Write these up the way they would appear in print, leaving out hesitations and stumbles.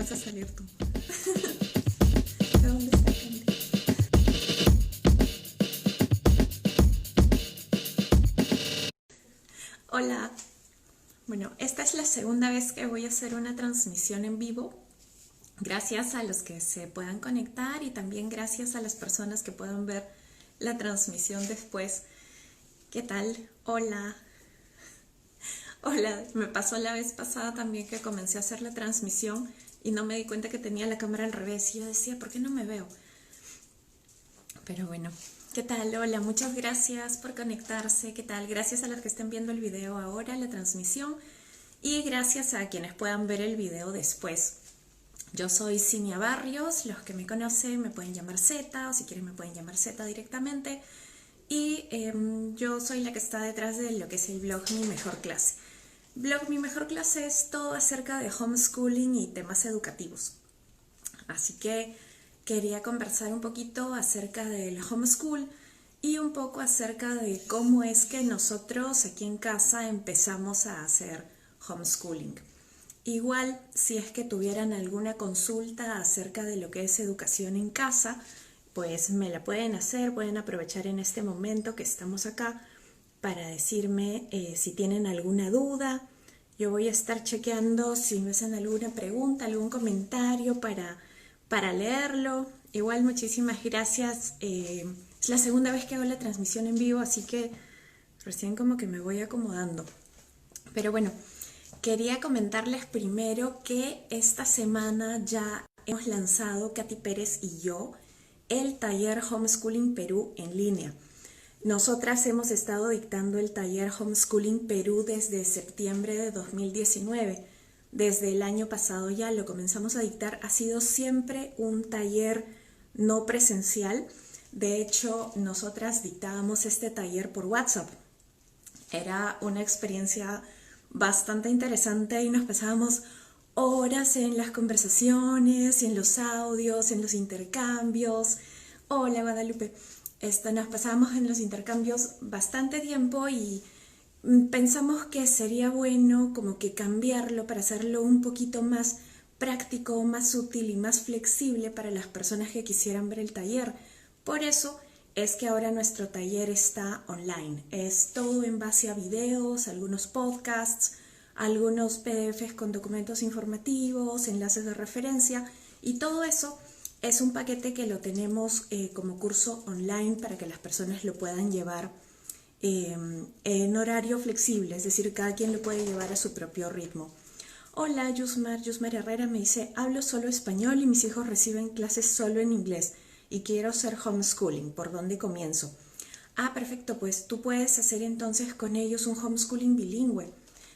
vas a salir tú. ¿De dónde está Candy? Hola. Bueno, esta es la segunda vez que voy a hacer una transmisión en vivo. Gracias a los que se puedan conectar y también gracias a las personas que puedan ver la transmisión después. ¿Qué tal? Hola. Hola, me pasó la vez pasada también que comencé a hacer la transmisión y no me di cuenta que tenía la cámara al revés y yo decía, ¿por qué no me veo? Pero bueno, ¿qué tal? Hola, muchas gracias por conectarse. ¿Qué tal? Gracias a los que estén viendo el video ahora, la transmisión, y gracias a quienes puedan ver el video después. Yo soy Cinia Barrios, los que me conocen me pueden llamar Z, o si quieren me pueden llamar Z directamente. Y yo soy la que está detrás de lo que es el blog Mi Mejor Clase. Blog Mi Mejor Clase es todo acerca de homeschooling y temas educativos. Así que quería conversar un poquito acerca del homeschool y un poco acerca de cómo es que nosotros aquí en casa empezamos a hacer homeschooling. Igual, si es que tuvieran alguna consulta acerca de lo que es educación en casa, pues me la pueden hacer, pueden aprovechar en este momento que estamos acá para decirme si tienen alguna duda. Yo voy a estar chequeando si me hacen alguna pregunta, algún comentario para leerlo. Igual muchísimas gracias. Es la segunda vez que hago la transmisión en vivo, así que recién como que me voy acomodando. Pero bueno, quería comentarles primero que esta semana ya hemos lanzado, Katy Pérez y yo, el taller Homeschooling Perú en línea. Nosotras hemos estado dictando el taller Homeschooling Perú desde septiembre de 2019. Desde el año pasado ya lo comenzamos a dictar. Ha sido siempre un taller no presencial. De hecho, nosotras dictábamos este taller por WhatsApp. Era una experiencia bastante interesante y nos pasábamos horas en las conversaciones, en los audios, en los intercambios. Hola, Guadalupe. Nos pasábamos en los intercambios bastante tiempo y pensamos que sería bueno como que cambiarlo para hacerlo un poquito más práctico, más útil y más flexible para las personas que quisieran ver el taller. Por eso es que ahora nuestro taller está online. Es todo en base a videos, algunos podcasts, algunos PDFs con documentos informativos, enlaces de referencia y todo eso es un paquete que lo tenemos como curso online para que las personas lo puedan llevar en horario flexible, es decir, cada quien lo puede llevar a su propio ritmo. Hola, Yusmar Herrera me dice, hablo solo español y mis hijos reciben clases solo en inglés y quiero hacer homeschooling, ¿por dónde comienzo? Ah, perfecto, pues tú puedes hacer entonces con ellos un homeschooling bilingüe.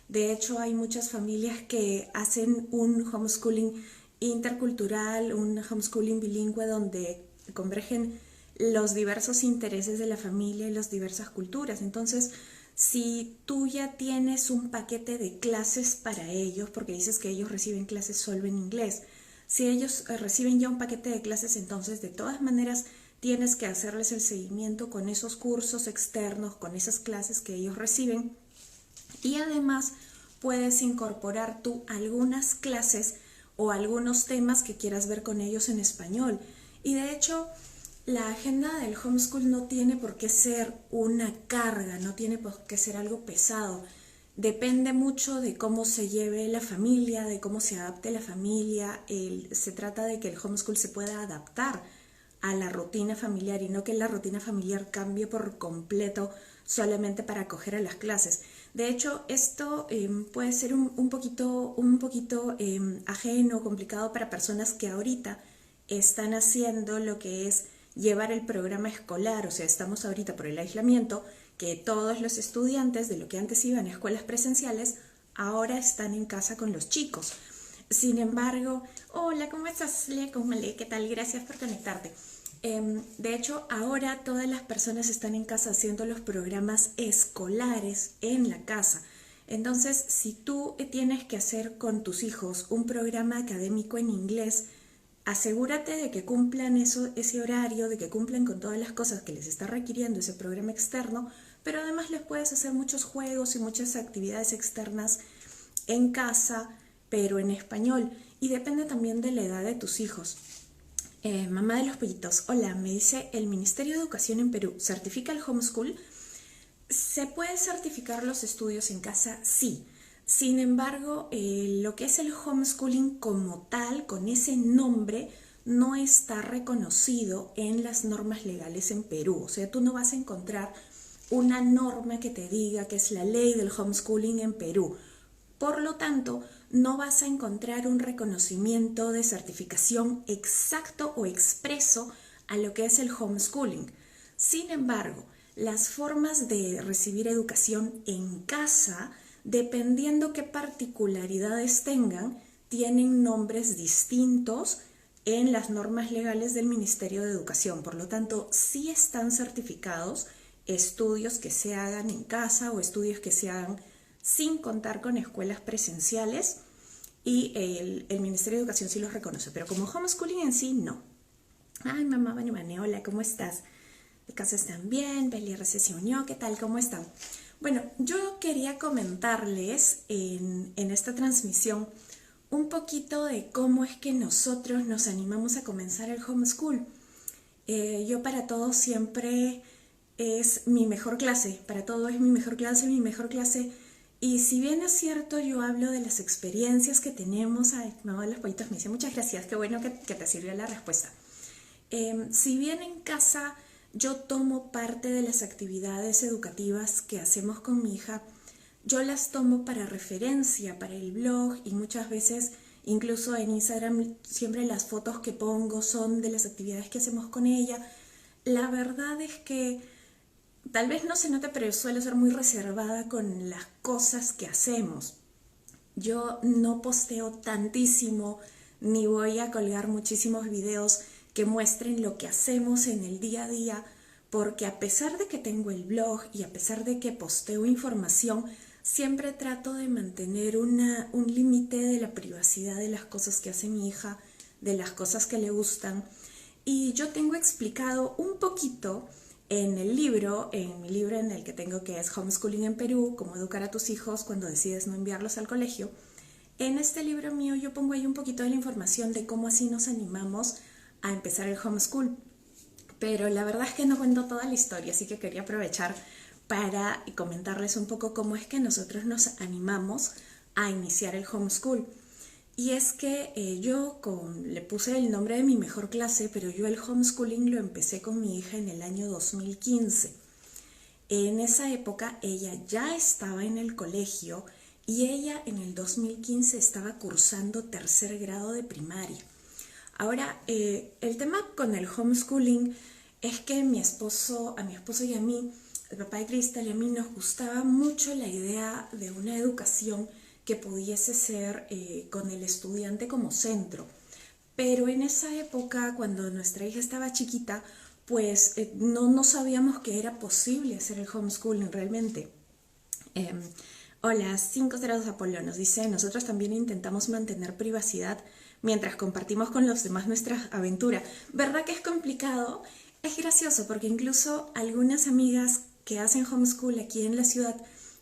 De hecho, hay muchas familias que hacen un homeschooling intercultural, un homeschooling bilingüe donde convergen los diversos intereses de la familia y las diversas culturas. Entonces, si tú ya tienes un paquete de clases para ellos, porque dices que ellos reciben clases solo en inglés, si ellos reciben ya un paquete de clases, entonces de todas maneras tienes que hacerles el seguimiento con esos cursos externos, con esas clases que ellos reciben. Y además puedes incorporar tú algunas clases o algunos temas que quieras ver con ellos en español. Y de hecho, la agenda del homeschool no tiene por qué ser una carga, no tiene por qué ser algo pesado. Depende mucho de cómo se lleve la familia, de cómo se adapte la familia. Se trata de que el homeschool se pueda adaptar a la rutina familiar y no que la rutina familiar cambie por completo solamente para acoger a las clases. De hecho, esto puede ser un poquito ajeno, complicado para personas que ahorita están haciendo lo que es llevar el programa escolar. O sea, estamos ahorita por el aislamiento, que todos los estudiantes de lo que antes iban a escuelas presenciales, ahora están en casa con los chicos. Sin embargo, hola, ¿cómo estás, Lea? ¿Qué tal? Gracias por conectarte. De hecho, ahora todas las personas están en casa haciendo los programas escolares en la casa. Entonces, si tú tienes que hacer con tus hijos un programa académico en inglés, asegúrate de que cumplan ese horario, de que cumplan con todas las cosas que les está requiriendo ese programa externo, pero además les puedes hacer muchos juegos y muchas actividades externas en casa, pero en español. y depende también de la edad de tus hijos. Mamá de los pollitos, hola, me dice, ¿el Ministerio de Educación en Perú certifica el homeschool? ¿Se puede certificar los estudios en casa? Sí. Sin embargo, lo que es el homeschooling como tal, con ese nombre, no está reconocido en las normas legales en Perú. O sea, tú no vas a encontrar una norma que te diga que es la ley del homeschooling en Perú. Por lo tanto, no vas a encontrar un reconocimiento de certificación exacto o expreso a lo que es el homeschooling. Sin embargo, las formas de recibir educación en casa, dependiendo qué particularidades tengan, tienen nombres distintos en las normas legales del Ministerio de Educación. Por lo tanto, sí están certificados estudios que se hagan en casa o estudios que se hagan sin contar con escuelas presenciales, y el Ministerio de Educación sí los reconoce, pero como homeschooling en sí, no. Ay, mamá Bane, hola, ¿cómo estás? ¿De casa están bien? Beli RC se unió, ¿qué tal? ¿Cómo están? Bueno, yo quería comentarles en esta transmisión un poquito de cómo es que nosotros nos animamos a comenzar el homeschool. Yo para todo siempre es mi mejor clase, para todo es mi mejor clase. Y si bien es cierto, yo hablo de las experiencias que tenemos. Ay, mamá de los pollitos me dice, muchas gracias, qué bueno que te sirvió la respuesta. Si bien en casa yo tomo parte de las actividades educativas que hacemos con mi hija, yo las tomo para referencia, para el blog, y muchas veces, incluso en Instagram, siempre las fotos que pongo son de las actividades que hacemos con ella. La verdad es que tal vez no se note, pero yo suelo ser muy reservada con las cosas que hacemos. Yo no posteo tantísimo, ni voy a colgar muchísimos videos que muestren lo que hacemos en el día a día, porque a pesar de que tengo el blog y a pesar de que posteo información, siempre trato de mantener un límite de la privacidad de las cosas que hace mi hija, de las cosas que le gustan. Y yo tengo explicado un poquito en mi libro en el que tengo, que es Homeschooling en Perú, cómo educar a tus hijos cuando decides no enviarlos al colegio. En este libro mío yo pongo ahí un poquito de la información de cómo así nos animamos a empezar el homeschool. Pero la verdad es que no cuento toda la historia, así que quería aprovechar para comentarles un poco cómo es que nosotros nos animamos a iniciar el homeschool. Y es que yo le puse el nombre de mi mejor clase, pero yo el homeschooling lo empecé con mi hija en el año 2015. En esa época ella ya estaba en el colegio y ella en el 2015 estaba cursando 3er grado de primaria. Ahora, el tema con el homeschooling es que a mi esposo y a mí, el papá de Cristal y a mí, nos gustaba mucho la idea de una educación que pudiese ser con el estudiante como centro. Pero en esa época, cuando nuestra hija estaba chiquita, pues no sabíamos que era posible hacer el homeschooling realmente. Hola, 502 Apolo nos dice, nosotros también intentamos mantener privacidad mientras compartimos con los demás nuestra aventura. ¿Verdad que es complicado? Es gracioso porque incluso algunas amigas que hacen homeschool aquí en la ciudad,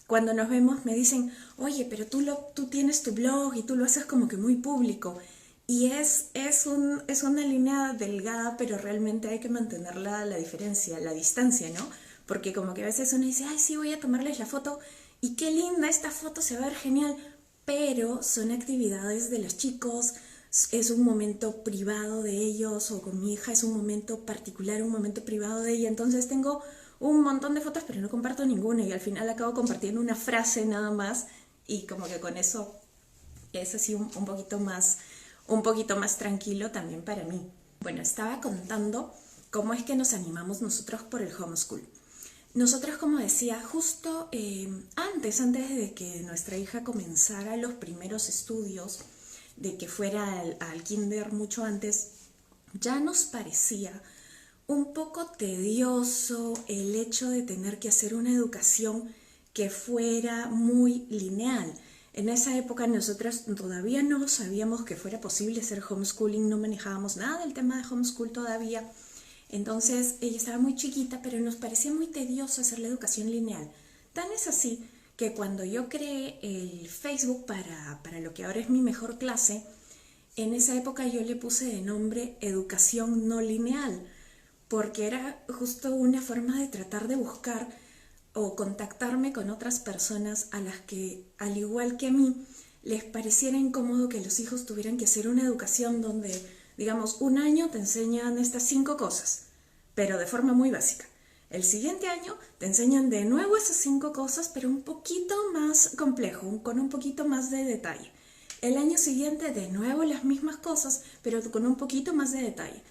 cuando nos vemos me dicen, oye, pero tú tienes tu blog y tú lo haces como que muy público. Y es una línea delgada, pero realmente hay que mantener la diferencia, la distancia, ¿no? Porque como que a veces uno dice, ay, sí, voy a tomarles la foto y qué linda esta foto, se va a ver genial, pero son actividades de los chicos, es un momento privado de ellos, o con mi hija es un momento particular, un momento privado de ella. Entonces tengo un montón de fotos, pero no comparto ninguna, y al final acabo compartiendo una frase nada más, y como que con eso es así un poquito más tranquilo también para mí. Bueno, estaba contando cómo es que nos animamos nosotros por el homeschool. Nosotros, como decía, justo antes de que nuestra hija comenzara los primeros estudios, de que fuera al kinder mucho antes, ya nos parecía un poco tedioso el hecho de tener que hacer una educación que fuera muy lineal. En esa época nosotros todavía no sabíamos que fuera posible hacer homeschooling, no manejábamos nada del tema de homeschool todavía. Entonces ella estaba muy chiquita, pero nos parecía muy tedioso hacer la educación lineal. Tan es así que cuando yo creé el Facebook para lo que ahora es mi mejor clase, En esa época yo le puse de nombre educación no lineal, porque era justo una forma de tratar de buscar o contactarme con otras personas a las que, al igual que a mí, les pareciera incómodo que los hijos tuvieran que hacer una educación donde, digamos, un año te enseñan estas 5 cosas, pero de forma muy básica. El siguiente año te enseñan de nuevo esas 5 cosas, pero un poquito más complejo, con un poquito más de detalle. El año siguiente de nuevo las mismas cosas, pero con un poquito más de detalle.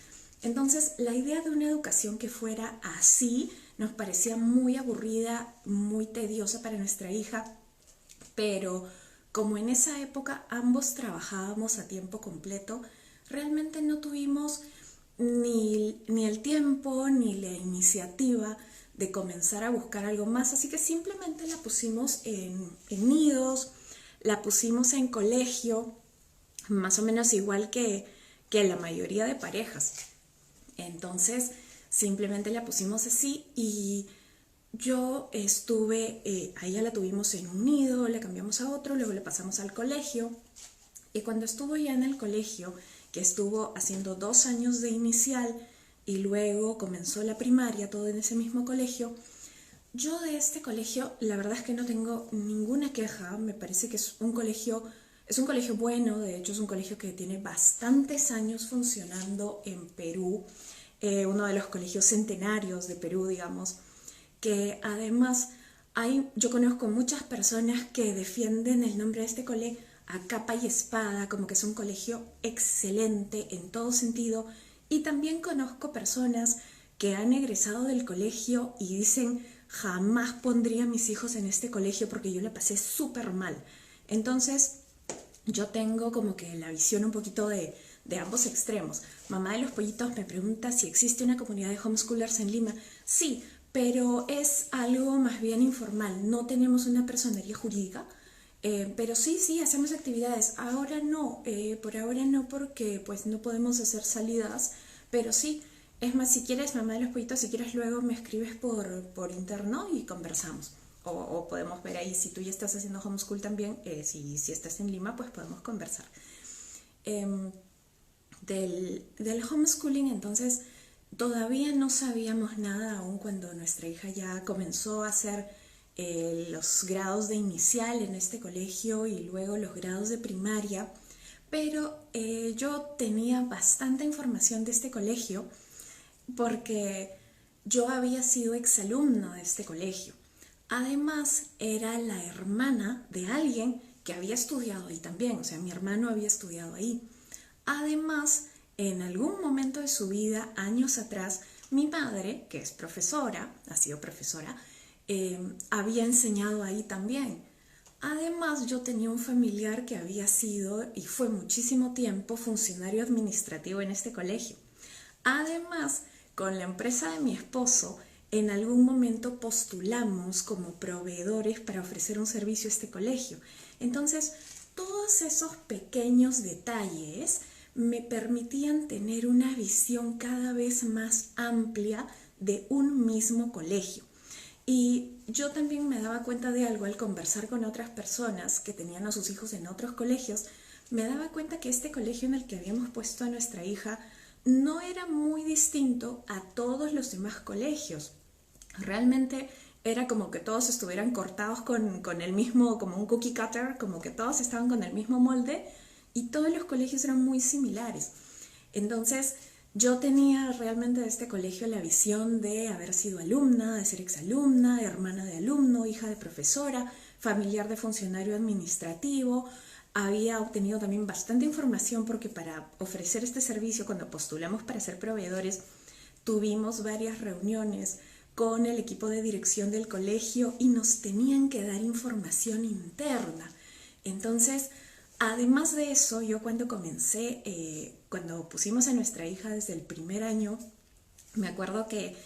Entonces, la idea de una educación que fuera así nos parecía muy aburrida, muy tediosa para nuestra hija, pero como en esa época ambos trabajábamos a tiempo completo, realmente no tuvimos ni el tiempo ni la iniciativa de comenzar a buscar algo más, así que simplemente la pusimos en nidos, la pusimos en colegio, más o menos igual que la mayoría de parejas. Entonces simplemente la pusimos así y yo estuve, a ella la tuvimos en un nido, la cambiamos a otro, luego la pasamos al colegio. Y cuando estuvo ya en el colegio, que estuvo haciendo 2 años de inicial y luego comenzó la primaria, todo en ese mismo colegio, yo de este colegio la verdad es que no tengo ninguna queja, me parece que es un colegio bueno, de hecho es un colegio que tiene bastantes años funcionando en Perú, uno de los colegios centenarios de Perú, digamos, que además yo conozco muchas personas que defienden el nombre de este colegio a capa y espada, como que es un colegio excelente en todo sentido, y también conozco personas que han egresado del colegio y dicen jamás pondría a mis hijos en este colegio porque yo la pasé súper mal. Entonces yo tengo como que la visión un poquito de ambos extremos. Mamá de los pollitos me pregunta si existe una comunidad de homeschoolers en Lima. Sí, pero es algo más bien informal, no tenemos una personería jurídica, pero sí, hacemos actividades. Ahora no, por ahora no porque pues no podemos hacer salidas, pero sí, es más, si quieres, mamá de los pollitos, si quieres luego me escribes por interno y conversamos. O podemos ver ahí, si tú ya estás haciendo homeschool también, si estás en Lima, pues podemos conversar. Del homeschooling, entonces, todavía no sabíamos nada aún cuando nuestra hija ya comenzó a hacer los grados de inicial en este colegio y luego los grados de primaria, pero yo tenía bastante información de este colegio porque yo había sido exalumno de este colegio. Además, era la hermana de alguien que había estudiado ahí también, o sea, mi hermano había estudiado ahí. Además, en algún momento de su vida, años atrás, mi madre, que es profesora, ha sido profesora, había enseñado ahí también. Además, yo tenía un familiar que había sido y fue muchísimo tiempo funcionario administrativo en este colegio. Además, con la empresa de mi esposo, en algún momento postulamos como proveedores para ofrecer un servicio a este colegio. Entonces, todos esos pequeños detalles me permitían tener una visión cada vez más amplia de un mismo colegio. Y yo también me daba cuenta de algo al conversar con otras personas que tenían a sus hijos en otros colegios, me daba cuenta que este colegio en el que habíamos puesto a nuestra hija no era muy distinto a todos los demás colegios. Realmente era como que todos estuvieran cortados con el mismo, como un cookie cutter, como que todos estaban con el mismo molde y todos los colegios eran muy similares. Entonces, yo tenía realmente de este colegio la visión de haber sido alumna, de ser exalumna, hermana de alumno, hija de profesora, familiar de funcionario administrativo. Había obtenido también bastante información porque para ofrecer este servicio, cuando postulamos para ser proveedores, tuvimos varias reuniones con el equipo de dirección del colegio y nos tenían que dar información interna. Entonces, además de eso, yo cuando comencé, cuando pusimos a nuestra hija desde el primer año, me acuerdo que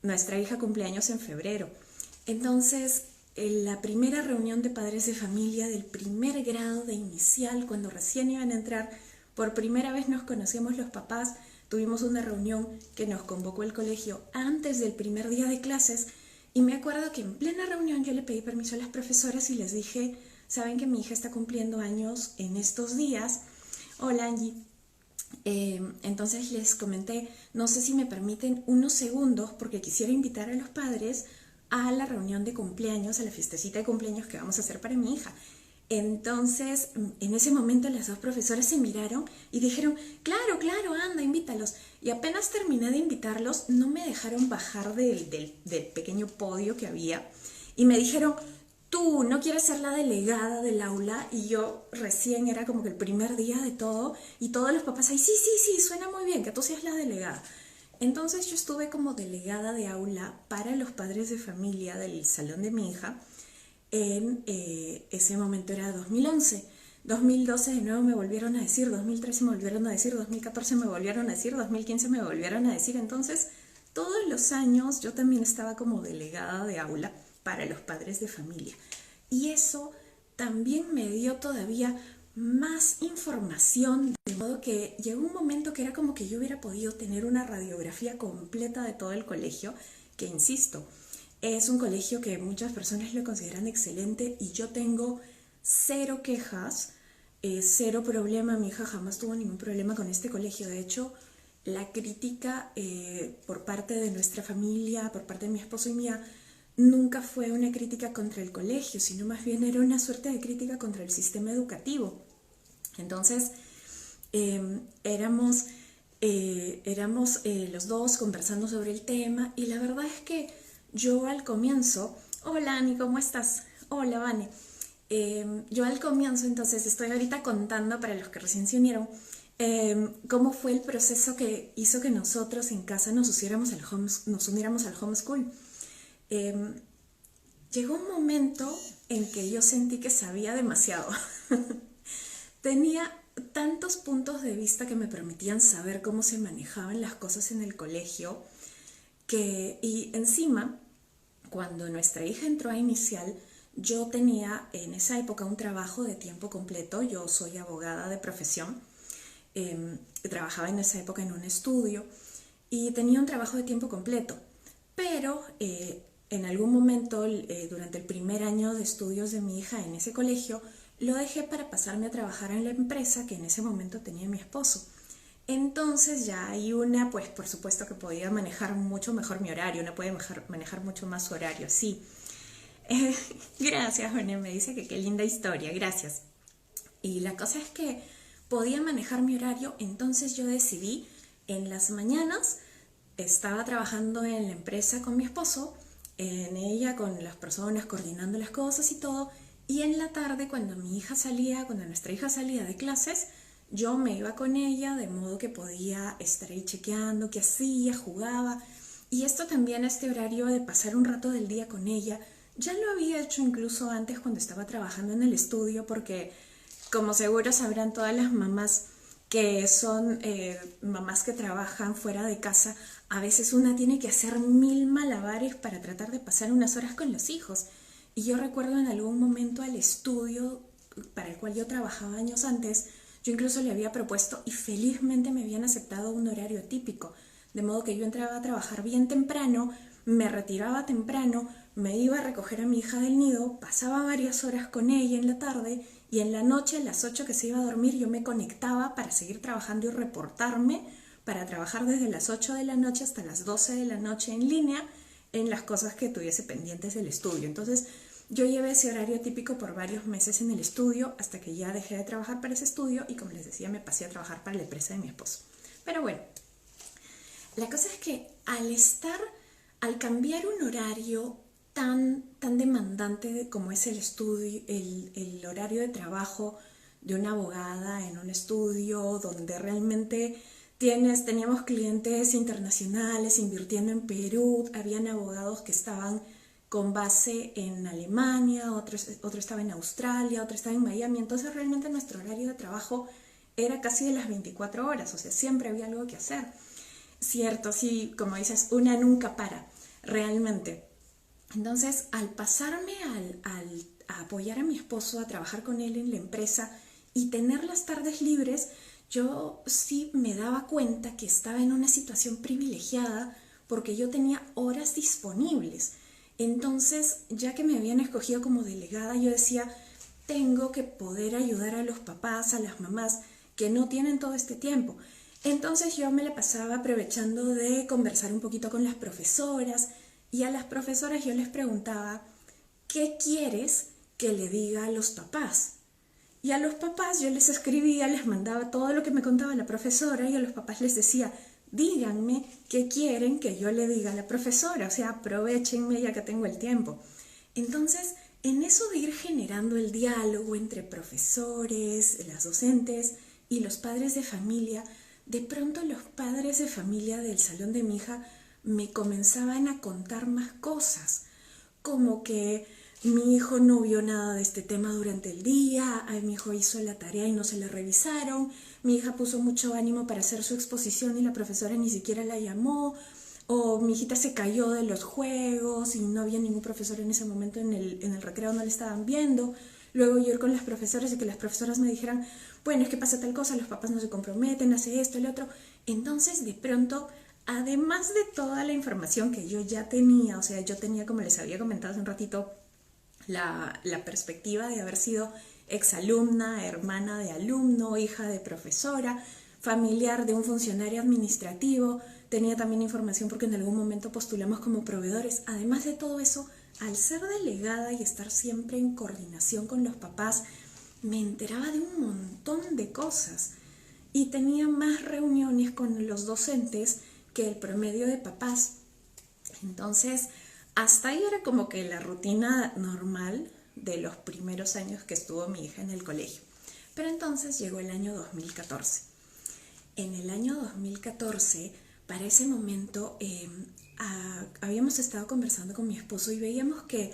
nuestra hija cumple años en febrero. Entonces, en la primera reunión de padres de familia del primer grado de inicial, cuando recién iban a entrar, por primera vez nos conocíamos los papás, tuvimos una reunión que nos convocó el colegio antes del primer día de clases y me acuerdo que en plena reunión yo le pedí permiso a las profesoras y les dije, saben que mi hija está cumpliendo años en estos días. Hola Angie. Entonces les comenté, no sé si me permiten unos segundos porque quisiera invitar a los padres a la reunión de cumpleaños, a la fiestecita de cumpleaños que vamos a hacer para mi hija. Entonces, en ese momento las dos profesoras se miraron y dijeron, claro, claro, anda, invítalos. Y apenas terminé de invitarlos, no me dejaron bajar del pequeño podio que había y me dijeron, tú no quieres ser la delegada del aula. Y yo recién era como que el primer día de todo y todos los papás ahí, sí, sí, sí, suena muy bien, que tú seas la delegada. Entonces yo estuve como delegada de aula para los padres de familia del salón de mi hija. En ese momento era 2011, 2012 de nuevo me volvieron a decir, 2013 me volvieron a decir, 2014 me volvieron a decir, 2015 me volvieron a decir. Entonces todos los años yo también estaba como delegada de aula para los padres de familia. Y eso también me dio todavía más información, de modo que llegó un momento que era como que yo hubiera podido tener una radiografía completa de todo el colegio, que insisto, es un colegio que muchas personas lo consideran excelente y yo tengo cero quejas, cero problema. Mi hija jamás tuvo ningún problema con este colegio. De hecho, la crítica por parte de nuestra familia, por parte de mi esposo y mía, nunca fue una crítica contra el colegio, sino más bien era una suerte de crítica contra el sistema educativo. Entonces, éramos los dos conversando sobre el tema y la verdad es que yo al comienzo, hola Ani, ¿cómo estás? Hola Vane. Yo al comienzo, entonces estoy ahorita contando para los que recién se unieron, cómo fue el proceso que hizo que nosotros en casa nos uniéramos al homeschool. Llegó un momento en que yo sentí que sabía demasiado. Tenía tantos puntos de vista que me permitían saber cómo se manejaban las cosas en el colegio, y encima, cuando nuestra hija entró a inicial, yo tenía en esa época un trabajo de tiempo completo. Yo soy abogada de profesión, trabajaba en esa época en un estudio y tenía un trabajo de tiempo completo, pero en algún momento durante el primer año de estudios de mi hija en ese colegio lo dejé para pasarme a trabajar en la empresa que en ese momento tenía mi esposo. Entonces ya hay una, pues por supuesto que podía manejar mucho mejor mi horario, una puede manejar mucho más su horario, sí. Gracias, Juana, me dice que qué linda historia, gracias. Y la cosa es que podía manejar mi horario, entonces yo decidí en las mañanas, estaba trabajando en la empresa con mi esposo, en ella con las personas, coordinando las cosas y todo, y en la tarde cuando nuestra hija salía de clases, yo me iba con ella, de modo que podía estar ahí chequeando qué hacía, jugaba. Y esto también, este horario de pasar un rato del día con ella, ya lo había hecho incluso antes cuando estaba trabajando en el estudio, porque como seguro sabrán todas las mamás que son mamás que trabajan fuera de casa, a veces una tiene que hacer 1000 malabares para tratar de pasar unas horas con los hijos. Y yo recuerdo en algún momento al estudio para el cual yo trabajaba años antes, yo incluso le había propuesto y felizmente me habían aceptado un horario típico, de modo que yo entraba a trabajar bien temprano, me retiraba temprano, me iba a recoger a mi hija del nido, pasaba varias horas con ella en la tarde y en la noche a las 8 que se iba a dormir yo me conectaba para seguir trabajando y reportarme para trabajar desde las 8 de la noche hasta las 12 de la noche en línea en las cosas que tuviese pendientes del estudio. Entonces yo llevé ese horario típico por varios meses en el estudio hasta que ya dejé de trabajar para ese estudio y, como les decía, me pasé a trabajar para la empresa de mi esposo. Pero bueno, la cosa es que al cambiar un horario tan demandante como es el estudio, el horario de trabajo de una abogada en un estudio donde realmente teníamos clientes internacionales invirtiendo en Perú, habían abogados que estaban con base en Alemania, otro estaba en Australia, otro estaba en Miami. Entonces realmente nuestro horario de trabajo era casi de las 24 horas, o sea, siempre había algo que hacer. Cierto, sí, como dices, una nunca para, realmente. Entonces, al pasarme a apoyar a mi esposo, a trabajar con él en la empresa y tener las tardes libres, yo sí me daba cuenta que estaba en una situación privilegiada porque yo tenía horas disponibles. Entonces, ya que me habían escogido como delegada, yo decía, tengo que poder ayudar a los papás, a las mamás que no tienen todo este tiempo. Entonces yo me la pasaba aprovechando de conversar un poquito con las profesoras y a las profesoras yo les preguntaba, ¿qué quieres que le diga a los papás? Y a los papás yo les escribía, les mandaba todo lo que me contaba la profesora y a los papás les decía, díganme qué quieren que yo le diga a la profesora, o sea, aprovechenme ya que tengo el tiempo. Entonces, en eso de ir generando el diálogo entre profesores, las docentes y los padres de familia, de pronto los padres de familia del salón de mi hija me comenzaban a contar más cosas, como que mi hijo no vio nada de este tema durante el día, mi hijo hizo la tarea y no se la revisaron, mi hija puso mucho ánimo para hacer su exposición y la profesora ni siquiera la llamó, o mi hijita se cayó de los juegos y no había ningún profesor en ese momento en el recreo, no le estaban viendo. Luego yo ir con las profesoras y que las profesoras me dijeran, bueno, es que pasa tal cosa, los papás no se comprometen, hace esto, el otro. Entonces, de pronto, además de toda la información que yo ya tenía, o sea, yo tenía, como les había comentado hace un ratito, la perspectiva de haber sido exalumna, hermana de alumno, hija de profesora, familiar de un funcionario administrativo, tenía también información porque en algún momento postulamos como proveedores. Además de todo eso, al ser delegada y estar siempre en coordinación con los papás, me enteraba de un montón de cosas y tenía más reuniones con los docentes que el promedio de papás. Entonces, hasta ahí era como que la rutina normal de los primeros años que estuvo mi hija en el colegio. Pero entonces llegó el año 2014. En el año 2014, para ese momento, habíamos estado conversando con mi esposo y veíamos que,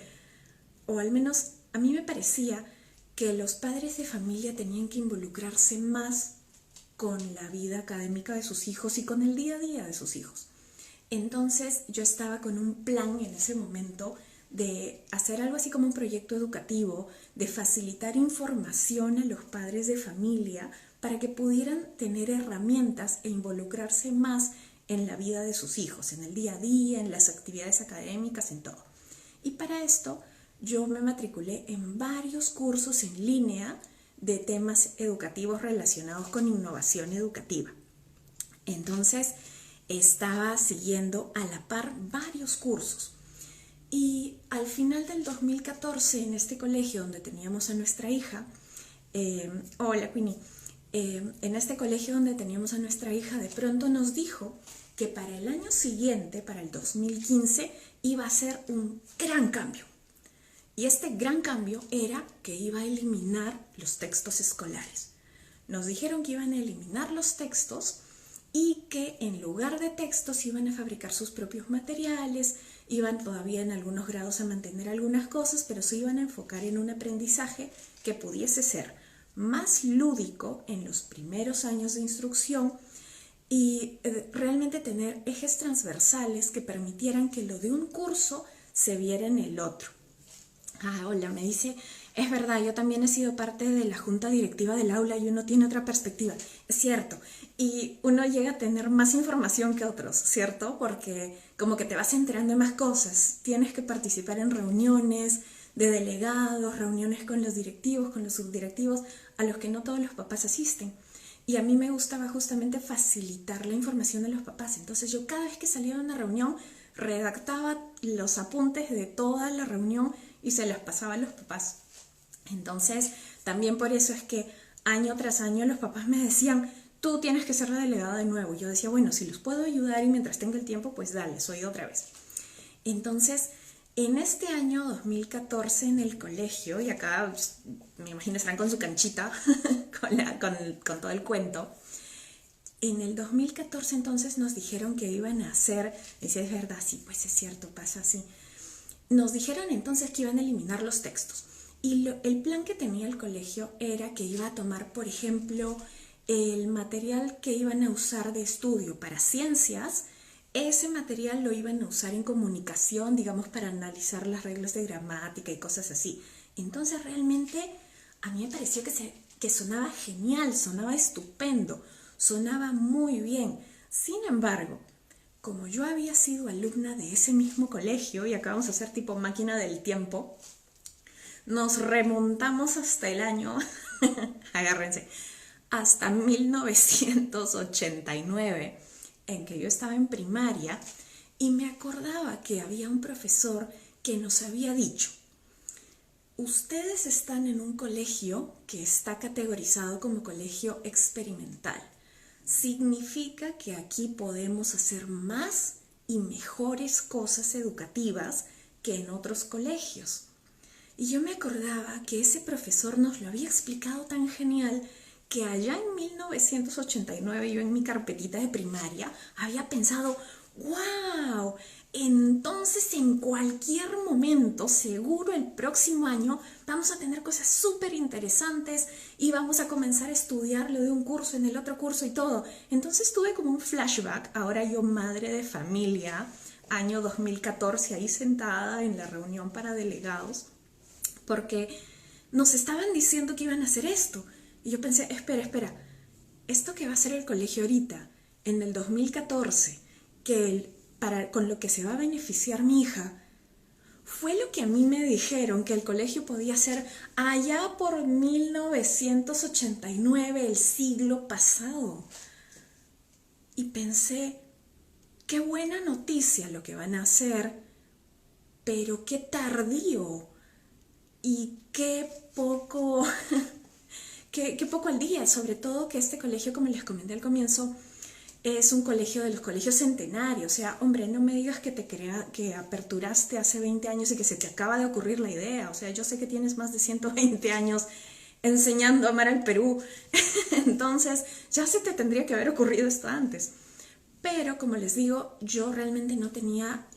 o al menos a mí me parecía, que los padres de familia tenían que involucrarse más con la vida académica de sus hijos y con el día a día de sus hijos. Entonces yo estaba con un plan en ese momento de hacer algo así como un proyecto educativo, de facilitar información a los padres de familia para que pudieran tener herramientas e involucrarse más en la vida de sus hijos, en el día a día, en las actividades académicas, en todo. Y para esto yo me matriculé en varios cursos en línea de temas educativos relacionados con innovación educativa. Entonces, estaba siguiendo a la par varios cursos. Y al final del 2014, en este colegio donde teníamos a nuestra hija, hola Queenie, en este colegio donde teníamos a nuestra hija, de pronto nos dijo que para el año siguiente, para el 2015, iba a ser un gran cambio. Y este gran cambio era que iba a eliminar los textos escolares. Nos dijeron que iban a eliminar los textos y que en lugar de textos iban a fabricar sus propios materiales, iban todavía en algunos grados a mantener algunas cosas, pero se iban a enfocar en un aprendizaje que pudiese ser más lúdico en los primeros años de instrucción y realmente tener ejes transversales que permitieran que lo de un curso se viera en el otro. Hola, me dice, es verdad, yo también he sido parte de la junta directiva del aula y uno tiene otra perspectiva. Es cierto, y uno llega a tener más información que otros, ¿cierto? Porque como que te vas enterando de más cosas, tienes que participar en reuniones de delegados, reuniones con los directivos, con los subdirectivos, a los que no todos los papás asisten. Y a mí me gustaba justamente facilitar la información a los papás. Entonces yo cada vez que salía de una reunión redactaba los apuntes de toda la reunión y se los pasaba a los papás. Entonces también por eso es que año tras año los papás me decían, tú tienes que ser la delegada de nuevo. Y yo decía, bueno, si los puedo ayudar y mientras tenga el tiempo, pues dale, soy otra vez. Entonces, en este año 2014 en el colegio, y acá me imagino estarán con su canchita, con todo el cuento, en el 2014 entonces nos dijeron que iban a hacer, decía, es verdad, sí, pues es cierto, pasa así. Nos dijeron entonces que iban a eliminar los textos. Y el plan que tenía el colegio era que iba a tomar, por ejemplo, el material que iban a usar de estudio para ciencias, ese material lo iban a usar en comunicación, digamos, para analizar las reglas de gramática y cosas así. Entonces realmente a mí me pareció que sonaba genial, sonaba estupendo, sonaba muy bien. Sin embargo, como yo había sido alumna de ese mismo colegio y acá vamos a hacer tipo máquina del tiempo, nos remontamos hasta el año, agárrense, hasta 1989, en que yo estaba en primaria, y me acordaba que había un profesor que nos había dicho: ustedes están en un colegio que está categorizado como colegio experimental. Significa que aquí podemos hacer más y mejores cosas educativas que en otros colegios. Y yo me acordaba que ese profesor nos lo había explicado tan genial que allá en 1989 yo en mi carpetita de primaria había pensado: ¡wow! Entonces en cualquier momento, seguro el próximo año, vamos a tener cosas súper interesantes y vamos a comenzar a estudiarlo de un curso en el otro curso y todo. Entonces tuve como un flashback, ahora yo madre de familia, año 2014, ahí sentada en la reunión para delegados, porque nos estaban diciendo que iban a hacer esto. Y yo pensé: espera, esto que va a ser el colegio ahorita, en el 2014, con lo que se va a beneficiar mi hija, fue lo que a mí me dijeron que el colegio podía hacer allá por 1989, el siglo pasado. Y pensé: qué buena noticia lo que van a hacer, pero qué tardío y qué poco, qué poco al día, sobre todo que este colegio, como les comenté al comienzo, es un colegio de los colegios centenarios. O sea, hombre, no me digas que aperturaste hace 20 años y que se te acaba de ocurrir la idea. O sea, yo sé que tienes más de 120 años enseñando a amar al Perú. Entonces, ya se te tendría que haber ocurrido esto antes. Pero, como les digo, yo realmente yo tenía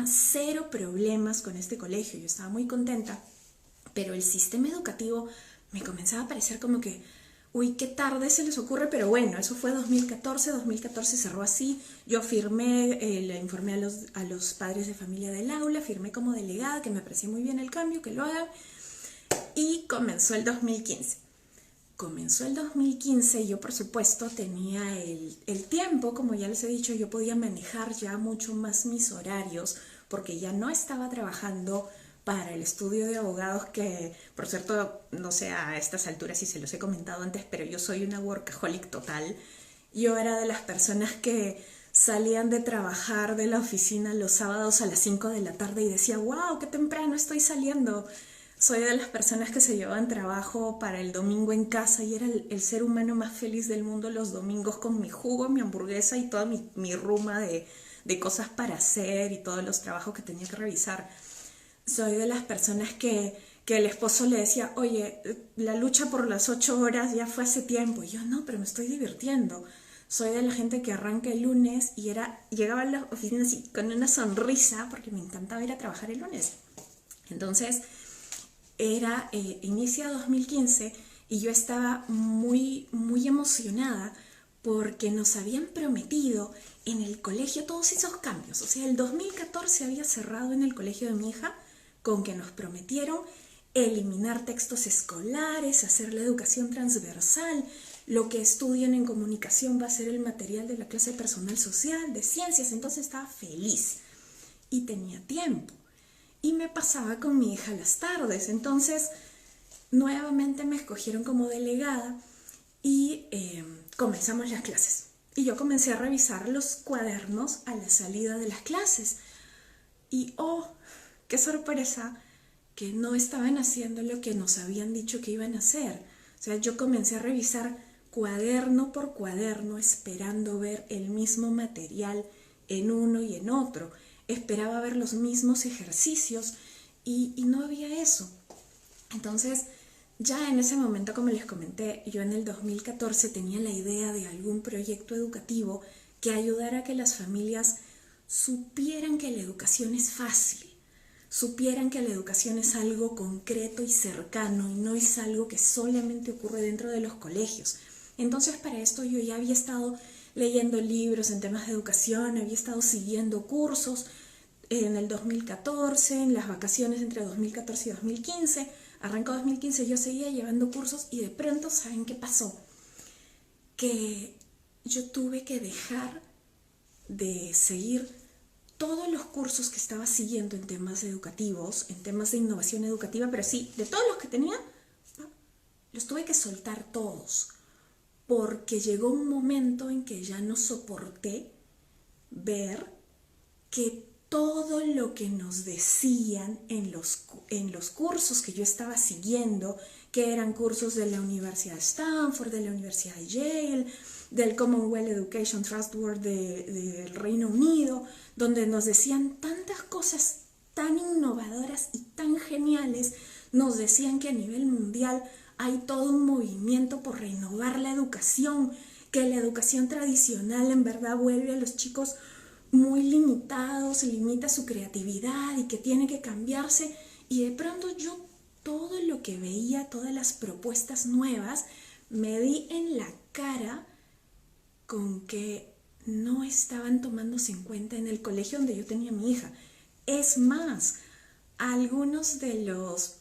cero problemas con este colegio. Yo estaba muy contenta. Pero el sistema educativo me comenzaba a parecer como que, uy, qué tarde se les ocurre, pero bueno, eso fue 2014 cerró así. Yo firmé, le informé a los padres de familia del aula, firmé como delegada, que me parecía muy bien el cambio, que lo hagan, y comenzó el 2015. Comenzó el 2015 y yo, por supuesto, tenía el tiempo, como ya les he dicho, yo podía manejar ya mucho más mis horarios, porque ya no estaba trabajando para el estudio de abogados, que por cierto, no sé a estas alturas si se los he comentado antes, pero yo soy una workaholic total. Yo era de las personas que salían de trabajar de la oficina los sábados a las 5 de la tarde y decía: wow, qué temprano estoy saliendo. Soy de las personas que se llevaban trabajo para el domingo en casa y era el ser humano más feliz del mundo los domingos, con mi jugo, mi hamburguesa y toda mi ruma de cosas para hacer y todos los trabajos que tenía que revisar. Soy de las personas que el esposo le decía: oye, la lucha por las 8 horas ya fue hace tiempo. Y yo: no, pero me estoy divirtiendo. Soy de la gente que arranca el lunes y llegaba a la oficina así con una sonrisa porque me encantaba ir a trabajar el lunes. Entonces, inicia 2015 y yo estaba muy, muy emocionada porque nos habían prometido en el colegio todos esos cambios. O sea, el 2014 había cerrado en el colegio de mi hija con que nos prometieron eliminar textos escolares, hacer la educación transversal, lo que estudian en comunicación va a ser el material de la clase personal social, de ciencias. Entonces estaba feliz y tenía tiempo. Y me pasaba con mi hija las tardes. Entonces, nuevamente me escogieron como delegada y comenzamos las clases. Y yo comencé a revisar los cuadernos a la salida de las clases. Y ¡oh, qué sorpresa! Que no estaban haciendo lo que nos habían dicho que iban a hacer. O sea, yo comencé a revisar cuaderno por cuaderno, esperando ver el mismo material en uno y en otro. Esperaba ver los mismos ejercicios y no había eso. Entonces, ya en ese momento, como les comenté, yo en el 2014 tenía la idea de algún proyecto educativo que ayudara a que las familias supieran que la educación es fácil, supieran que la educación es algo concreto y cercano y no es algo que solamente ocurre dentro de los colegios. Entonces, para esto yo ya había estado leyendo libros en temas de educación, había estado siguiendo cursos en el 2014, en las vacaciones entre 2014 y 2015. Arrancó 2015, yo seguía llevando cursos y de pronto, ¿saben qué pasó? Que yo tuve que dejar de seguir todos los cursos que estaba siguiendo en temas educativos, en temas de innovación educativa, pero sí, de todos los que tenía, los tuve que soltar todos, porque llegó un momento en que ya no soporté ver que todo lo que nos decían en los cursos que yo estaba siguiendo, que eran cursos de la Universidad de Stanford, de la Universidad de Yale, del Commonwealth Education Trust Board del Reino Unido, donde nos decían tantas cosas tan innovadoras y tan geniales, nos decían que a nivel mundial hay todo un movimiento por renovar la educación, que la educación tradicional en verdad vuelve a los chicos muy limitados, limita su creatividad y que tiene que cambiarse. Y de pronto yo todo lo que veía, todas las propuestas nuevas, me di en la cara con que no estaban tomándose en cuenta en el colegio donde yo tenía a mi hija. Es más, algunos de los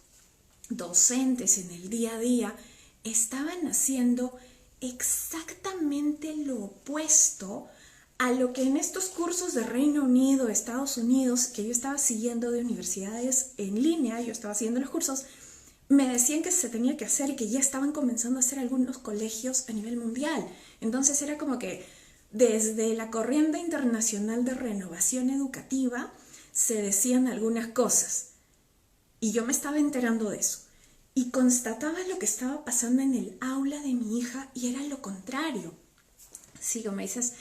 docentes en el día a día estaban haciendo exactamente lo opuesto a lo que en estos cursos de Reino Unido, Estados Unidos, que yo estaba siguiendo de universidades en línea, yo estaba siguiendo los cursos, me decían que se tenía que hacer y que ya estaban comenzando a hacer algunos colegios a nivel mundial. Entonces era como que desde la corriente internacional de renovación educativa se decían algunas cosas y yo me estaba enterando de eso y constataba lo que estaba pasando en el aula de mi hija y era lo contrario. Sigo, me dices,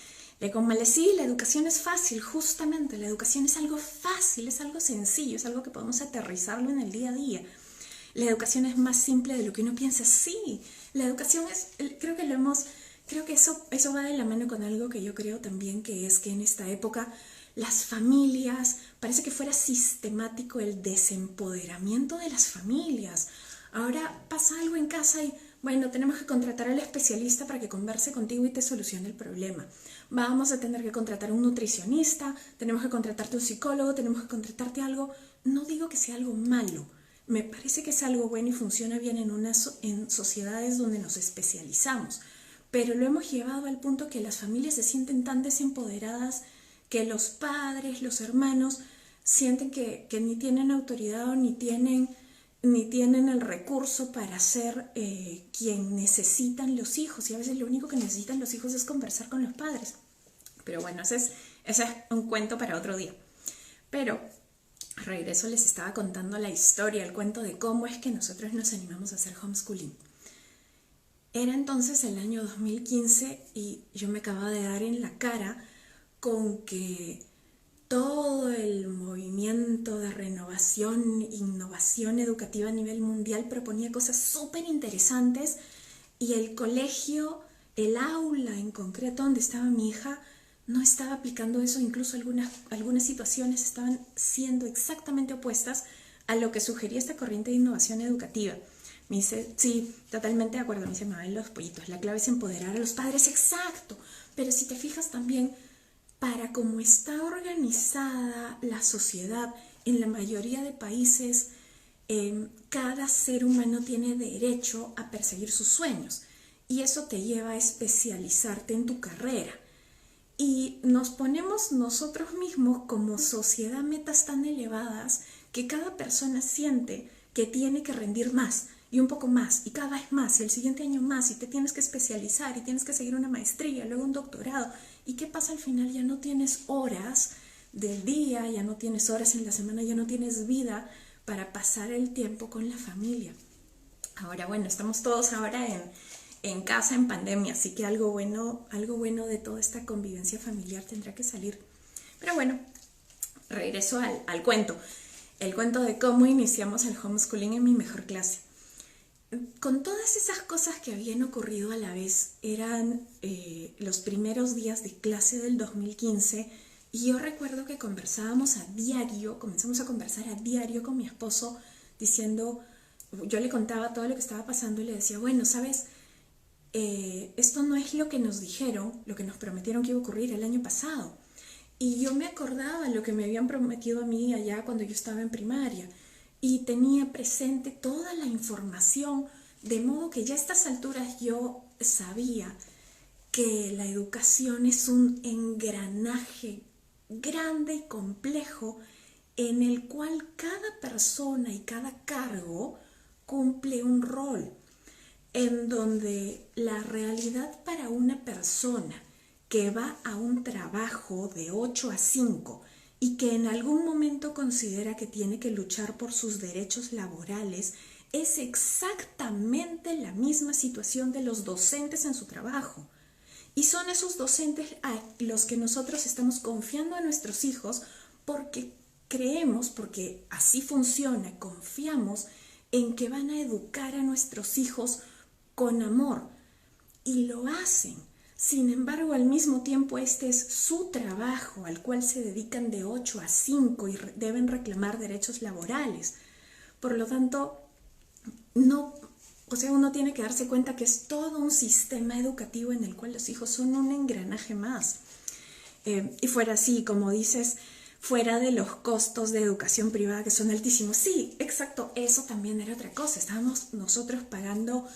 sí, la educación es fácil, justamente, la educación es algo fácil, es algo sencillo, es algo que podemos aterrizarlo en el día a día. La educación es más simple de lo que uno piensa. Sí, la educación es, creo que eso va de la mano con algo que yo creo también, que es que en esta época las familias, parece que fuera sistemático el desempoderamiento de las familias. Ahora pasa algo en casa y, bueno, tenemos que contratar al especialista para que converse contigo y te solucione el problema. Vamos a tener que contratar a un nutricionista, tenemos que contratarte a un psicólogo, tenemos que contratarte algo. No digo que sea algo malo, me parece que es algo bueno y funciona bien en sociedades donde nos especializamos, pero lo hemos llevado al punto que las familias se sienten tan desempoderadas que los padres, los hermanos, sienten que ni tienen autoridad o ni tienen el recurso para ser quien necesitan los hijos, y a veces lo único que necesitan los hijos es conversar con los padres. Pero bueno, ese es un cuento para otro día. Pero regreso, les estaba contando la historia, el cuento de cómo es que nosotros nos animamos a hacer homeschooling. Era entonces el año 2015 y yo me acababa de dar en la cara con que todo el movimiento de renovación, innovación educativa a nivel mundial proponía cosas súper interesantes y el colegio, el aula en concreto donde estaba mi hija, no estaba aplicando eso. Incluso algunas situaciones estaban siendo exactamente opuestas a lo que sugería esta corriente de innovación educativa. Me dice, sí, totalmente de acuerdo, me dice, Mabel, los pollitos, la clave es empoderar a los padres, exacto, pero si te fijas también, para cómo está organizada la sociedad en la mayoría de países, cada ser humano tiene derecho a perseguir sus sueños y eso te lleva a especializarte en tu carrera. Y nos ponemos nosotros mismos como sociedad metas tan elevadas que cada persona siente que tiene que rendir más y un poco más y cada vez más y el siguiente año más y te tienes que especializar y tienes que seguir una maestría, luego un doctorado. ¿Y qué pasa al final? Ya no tienes horas del día, ya no tienes horas en la semana, ya no tienes vida para pasar el tiempo con la familia. Ahora, bueno, estamos todos ahora en casa, en pandemia, así que algo bueno de toda esta convivencia familiar tendrá que salir. Pero bueno, regreso al cuento. El cuento de cómo iniciamos el homeschooling en mi mejor clase. Con todas esas cosas que habían ocurrido a la vez, eran los primeros días de clase del 2015 y yo recuerdo que comenzamos a conversar a diario con mi esposo diciendo, yo le contaba todo lo que estaba pasando y le decía, bueno, ¿sabes? Esto no es lo que nos dijeron, lo que nos prometieron que iba a ocurrir el año pasado. Y yo me acordaba lo que me habían prometido a mí allá cuando yo estaba en primaria. Y tenía presente toda la información, de modo que ya a estas alturas yo sabía que la educación es un engranaje grande y complejo en el cual cada persona y cada cargo cumple un rol. en donde la realidad para una persona que va a un trabajo de 8 a 5 y que en algún momento considera que tiene que luchar por sus derechos laborales es exactamente la misma situación de los docentes en su trabajo. Y son esos docentes a los que nosotros estamos confiando a nuestros hijos porque creemos, porque así funciona, confiamos en que van a educar a nuestros hijos con amor. Y lo hacen. Sin embargo, al mismo tiempo, este es su trabajo al cual se dedican de 8 a 5 y deben reclamar derechos laborales. Por lo tanto, uno tiene que darse cuenta que es todo un sistema educativo en el cual los hijos son un engranaje más. Y fuera así, como dices, fuera de los costos de educación privada que son altísimos. Sí, exacto, eso también era otra cosa. Estábamos nosotros pagando,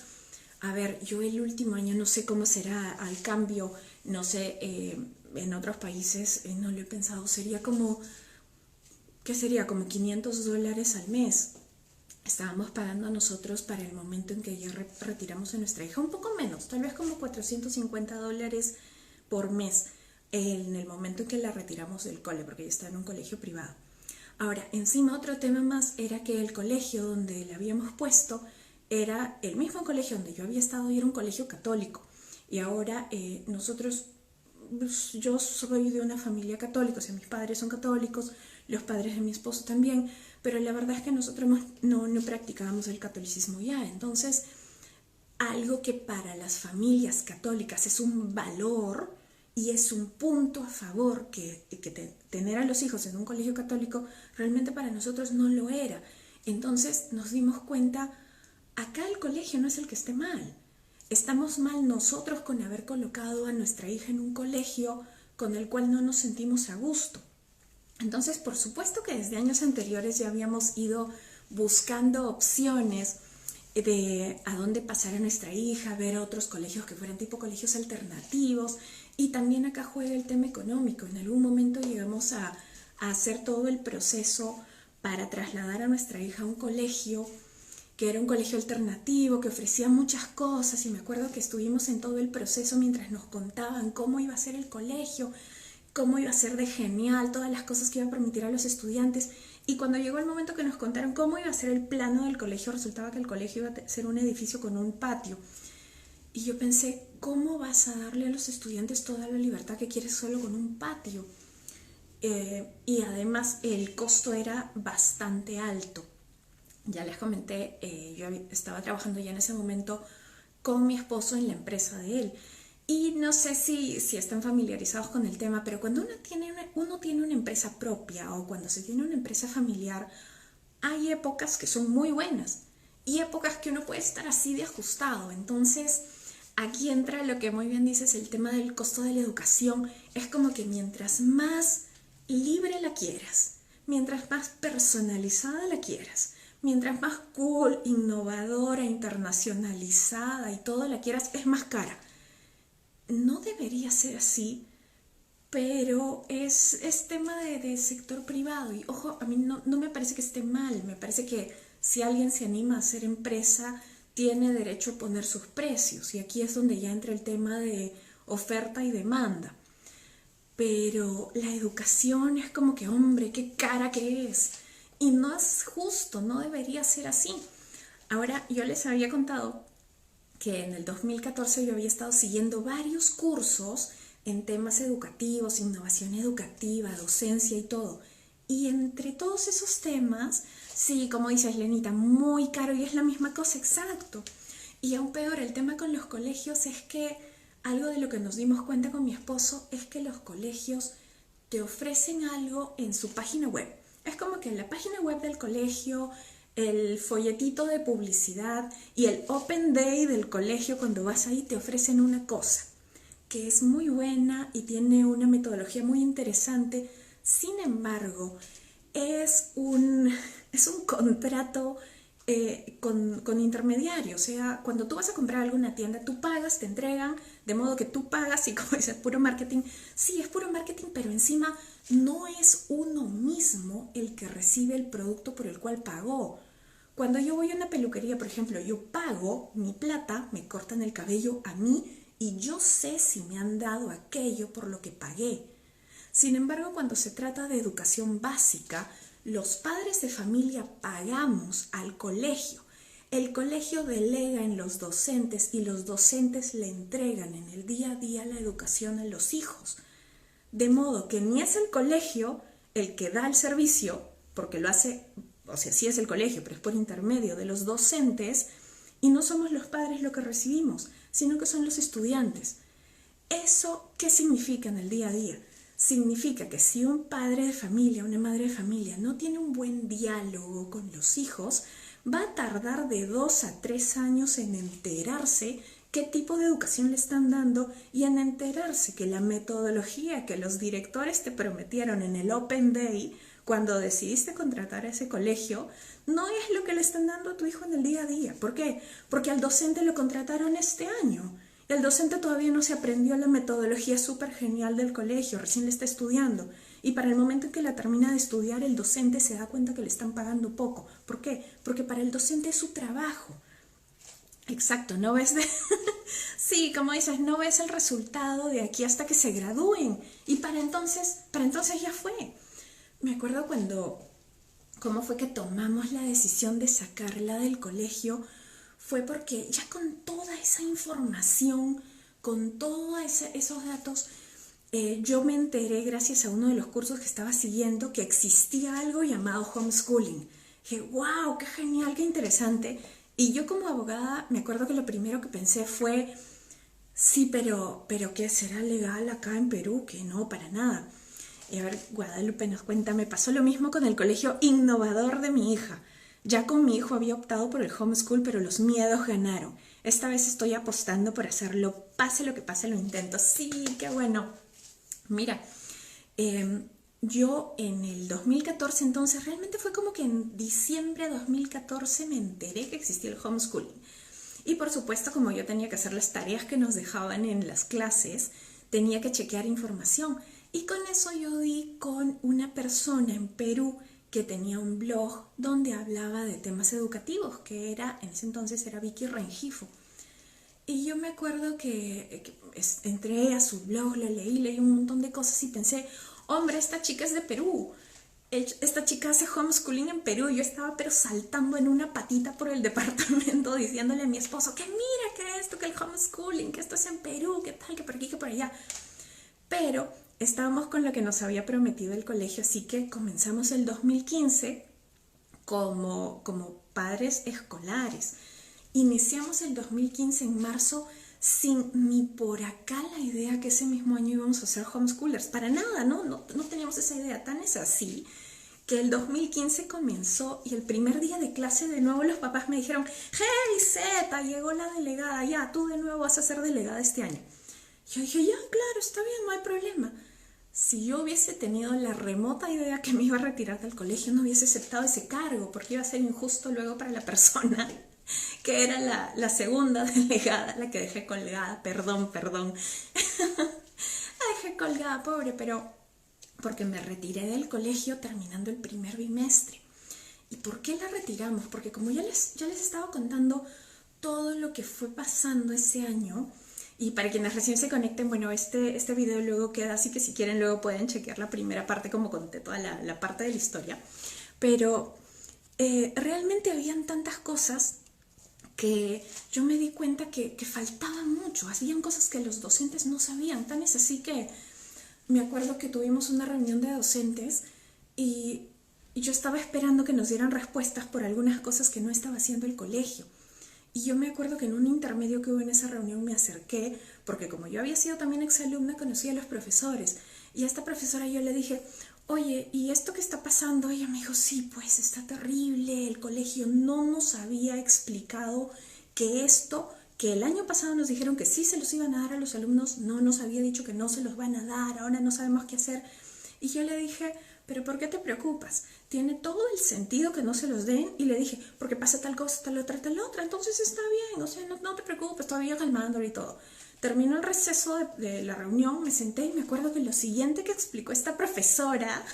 a ver, yo el último año no sé cómo será al cambio, no sé, en otros países, no lo he pensado, sería como, ¿qué sería? Como $500 al mes. Estábamos pagando nosotros para el momento en que ya retiramos a nuestra hija, un poco menos, tal vez como $450 por mes en el momento en que la retiramos del cole, porque ella está en un colegio privado. Ahora, encima otro tema más era que el colegio donde la habíamos puesto era el mismo colegio donde yo había estado y era un colegio católico. Y ahora yo soy de una familia católica, o sea, mis padres son católicos, los padres de mi esposo también, pero la verdad es que nosotros no practicábamos el catolicismo ya. Entonces, algo que para las familias católicas es un valor y es un punto a favor que tener a los hijos en un colegio católico, realmente para nosotros no lo era. Entonces nos dimos cuenta, acá el colegio no es el que esté mal. Estamos mal nosotros con haber colocado a nuestra hija en un colegio con el cual no nos sentimos a gusto. Entonces, por supuesto que desde años anteriores ya habíamos ido buscando opciones de a dónde pasar a nuestra hija, ver otros colegios que fueran tipo colegios alternativos, y también acá juega el tema económico. En algún momento llegamos a hacer todo el proceso para trasladar a nuestra hija a un colegio que era un colegio alternativo, que ofrecía muchas cosas, y me acuerdo que estuvimos en todo el proceso mientras nos contaban cómo iba a ser el colegio, cómo iba a ser de genial, todas las cosas que iba a permitir a los estudiantes. Y cuando llegó el momento que nos contaron cómo iba a ser el plano del colegio, resultaba que el colegio iba a ser un edificio con un patio. Y yo pensé, ¿cómo vas a darle a los estudiantes toda la libertad que quieres solo con un patio? Y además el costo era bastante alto. Ya les comenté, yo estaba trabajando ya en ese momento con mi esposo en la empresa de él. Y no sé si están familiarizados con el tema, pero cuando uno tiene una empresa propia o cuando se tiene una empresa familiar, hay épocas que son muy buenas y épocas que uno puede estar así de ajustado. Entonces, aquí entra lo que muy bien dices, el tema del costo de la educación. Es como que mientras más libre la quieras, mientras más personalizada la quieras, mientras más cool, innovadora, internacionalizada y todo la quieras, es más cara. No debería ser así, pero es tema de sector privado. Y ojo, a mí no me parece que esté mal. Me parece que si alguien se anima a hacer empresa, tiene derecho a poner sus precios. Y aquí es donde ya entra el tema de oferta y demanda. Pero la educación es como que, hombre, qué cara que es. Y no es justo, no debería ser así. Ahora, yo les había contado que en el 2014 yo había estado siguiendo varios cursos en temas educativos, innovación educativa, docencia y todo. Y entre todos esos temas, sí, como dices Lenita, muy caro, y es la misma cosa, exacto. Y aún peor, el tema con los colegios es que algo de lo que nos dimos cuenta con mi esposo es que los colegios te ofrecen algo en su página web. Es como que en la página web del colegio, el folletito de publicidad y el Open Day del colegio, cuando vas ahí te ofrecen una cosa que es muy buena y tiene una metodología muy interesante. Sin embargo, es un contrato con intermediario. O sea, cuando tú vas a comprar algo en una tienda, tú pagas, te entregan, de modo que tú pagas y como dices, puro marketing. Sí, es puro marketing, pero encima no es uno mismo el que recibe el producto por el cual pagó. Cuando yo voy a una peluquería, por ejemplo, yo pago mi plata, me cortan el cabello a mí y yo sé si me han dado aquello por lo que pagué. Sin embargo, cuando se trata de educación básica, los padres de familia pagamos al colegio. El colegio delega en los docentes y los docentes le entregan en el día a día la educación a los hijos. De modo que ni es el colegio el que da el servicio, porque lo hace, o sea, sí es el colegio, pero es por intermedio de los docentes, y no somos los padres lo que recibimos, sino que son los estudiantes. ¿Eso qué significa en el día a día? Significa que si un padre de familia, una madre de familia no tiene un buen diálogo con los hijos, va a tardar de 2 a 3 años en enterarse qué tipo de educación le están dando y en enterarse que la metodología que los directores te prometieron en el Open Day cuando decidiste contratar a ese colegio no es lo que le están dando a tu hijo en el día a día. ¿Por qué? Porque al docente lo contrataron este año. El docente todavía no se aprendió la metodología súper genial del colegio, recién le está estudiando. Y para el momento en que la termina de estudiar, el docente se da cuenta que le están pagando poco. ¿Por qué? Porque para el docente es su trabajo. Exacto, no ves sí, como dices, no ves el resultado de aquí hasta que se gradúen. Y para entonces ya fue. Me acuerdo cómo fue que tomamos la decisión de sacarla del colegio. Fue porque ya con toda esa información, con todos esos datos, yo me enteré gracias a uno de los cursos que estaba siguiendo que existía algo llamado homeschooling. Dije, wow, qué genial, qué interesante. Y yo como abogada me acuerdo que lo primero que pensé fue, sí, pero ¿qué será legal acá en Perú? Que no, para nada. Y a ver, Guadalupe nos cuenta, me pasó lo mismo con el colegio innovador de mi hija. Ya con mi hijo había optado por el homeschool, pero los miedos ganaron. Esta vez estoy apostando por hacerlo, pase lo que pase, lo intento. Sí, qué bueno. Mira, yo en el 2014, entonces, realmente fue como que en diciembre de 2014 me enteré que existía el homeschooling. Y por supuesto, como yo tenía que hacer las tareas que nos dejaban en las clases, tenía que chequear información. Y con eso yo di con una persona en Perú que tenía un blog donde hablaba de temas educativos, que en ese entonces era Vicky Rengifo. Y yo me acuerdo que entré a su blog, leí un montón de cosas y pensé, hombre, esta chica es de Perú. Esta chica hace homeschooling en Perú. Yo estaba pero saltando en una patita por el departamento diciéndole a mi esposo que mira que esto, que el homeschooling, que esto es en Perú, que tal, que por aquí, que por allá. Pero estábamos con lo que nos había prometido el colegio, así que comenzamos el 2015 como padres escolares. Iniciamos el 2015 en marzo sin ni por acá la idea que ese mismo año íbamos a ser homeschoolers. Para nada, no teníamos esa idea. Tan es así que el 2015 comenzó y el primer día de clase de nuevo los papás me dijeron, hey Zeta, llegó la delegada, ya, tú de nuevo vas a ser delegada este año. Yo dije, ya, claro, está bien, no hay problema. Si yo hubiese tenido la remota idea que me iba a retirar del colegio, no hubiese aceptado ese cargo, porque iba a ser injusto luego para la persona que era la segunda delegada, la que dejé colgada, perdón. La dejé colgada, pobre, pero porque me retiré del colegio terminando el primer bimestre. ¿Y por qué la retiramos? Porque como ya les estaba contando todo lo que fue pasando ese año, y para quienes recién se conecten, bueno, este video luego queda, así que si quieren luego pueden chequear la primera parte, como conté toda la parte de la historia. Pero realmente habían tantas cosas que yo me di cuenta que faltaban mucho. Habían cosas que los docentes no sabían. Tan es así que me acuerdo que tuvimos una reunión de docentes y yo estaba esperando que nos dieran respuestas por algunas cosas que no estaba haciendo el colegio. Y yo me acuerdo que en un intermedio que hubo en esa reunión me acerqué, porque como yo había sido también exalumna, conocía a los profesores. Y a esta profesora yo le dije, oye, ¿y esto qué está pasando? Ella me dijo, sí, pues está terrible, el colegio no nos había explicado que esto, que el año pasado nos dijeron que sí se los iban a dar a los alumnos, no nos había dicho que no se los van a dar, ahora no sabemos qué hacer. Y yo le dije, ¿pero por qué te preocupas? Tiene todo el sentido que no se los den. Y le dije, porque pasa tal cosa, tal otra, entonces está bien, o sea, no te preocupes, todavía calmándolo y todo. Terminó el receso de la reunión, me senté y me acuerdo que lo siguiente que explicó esta profesora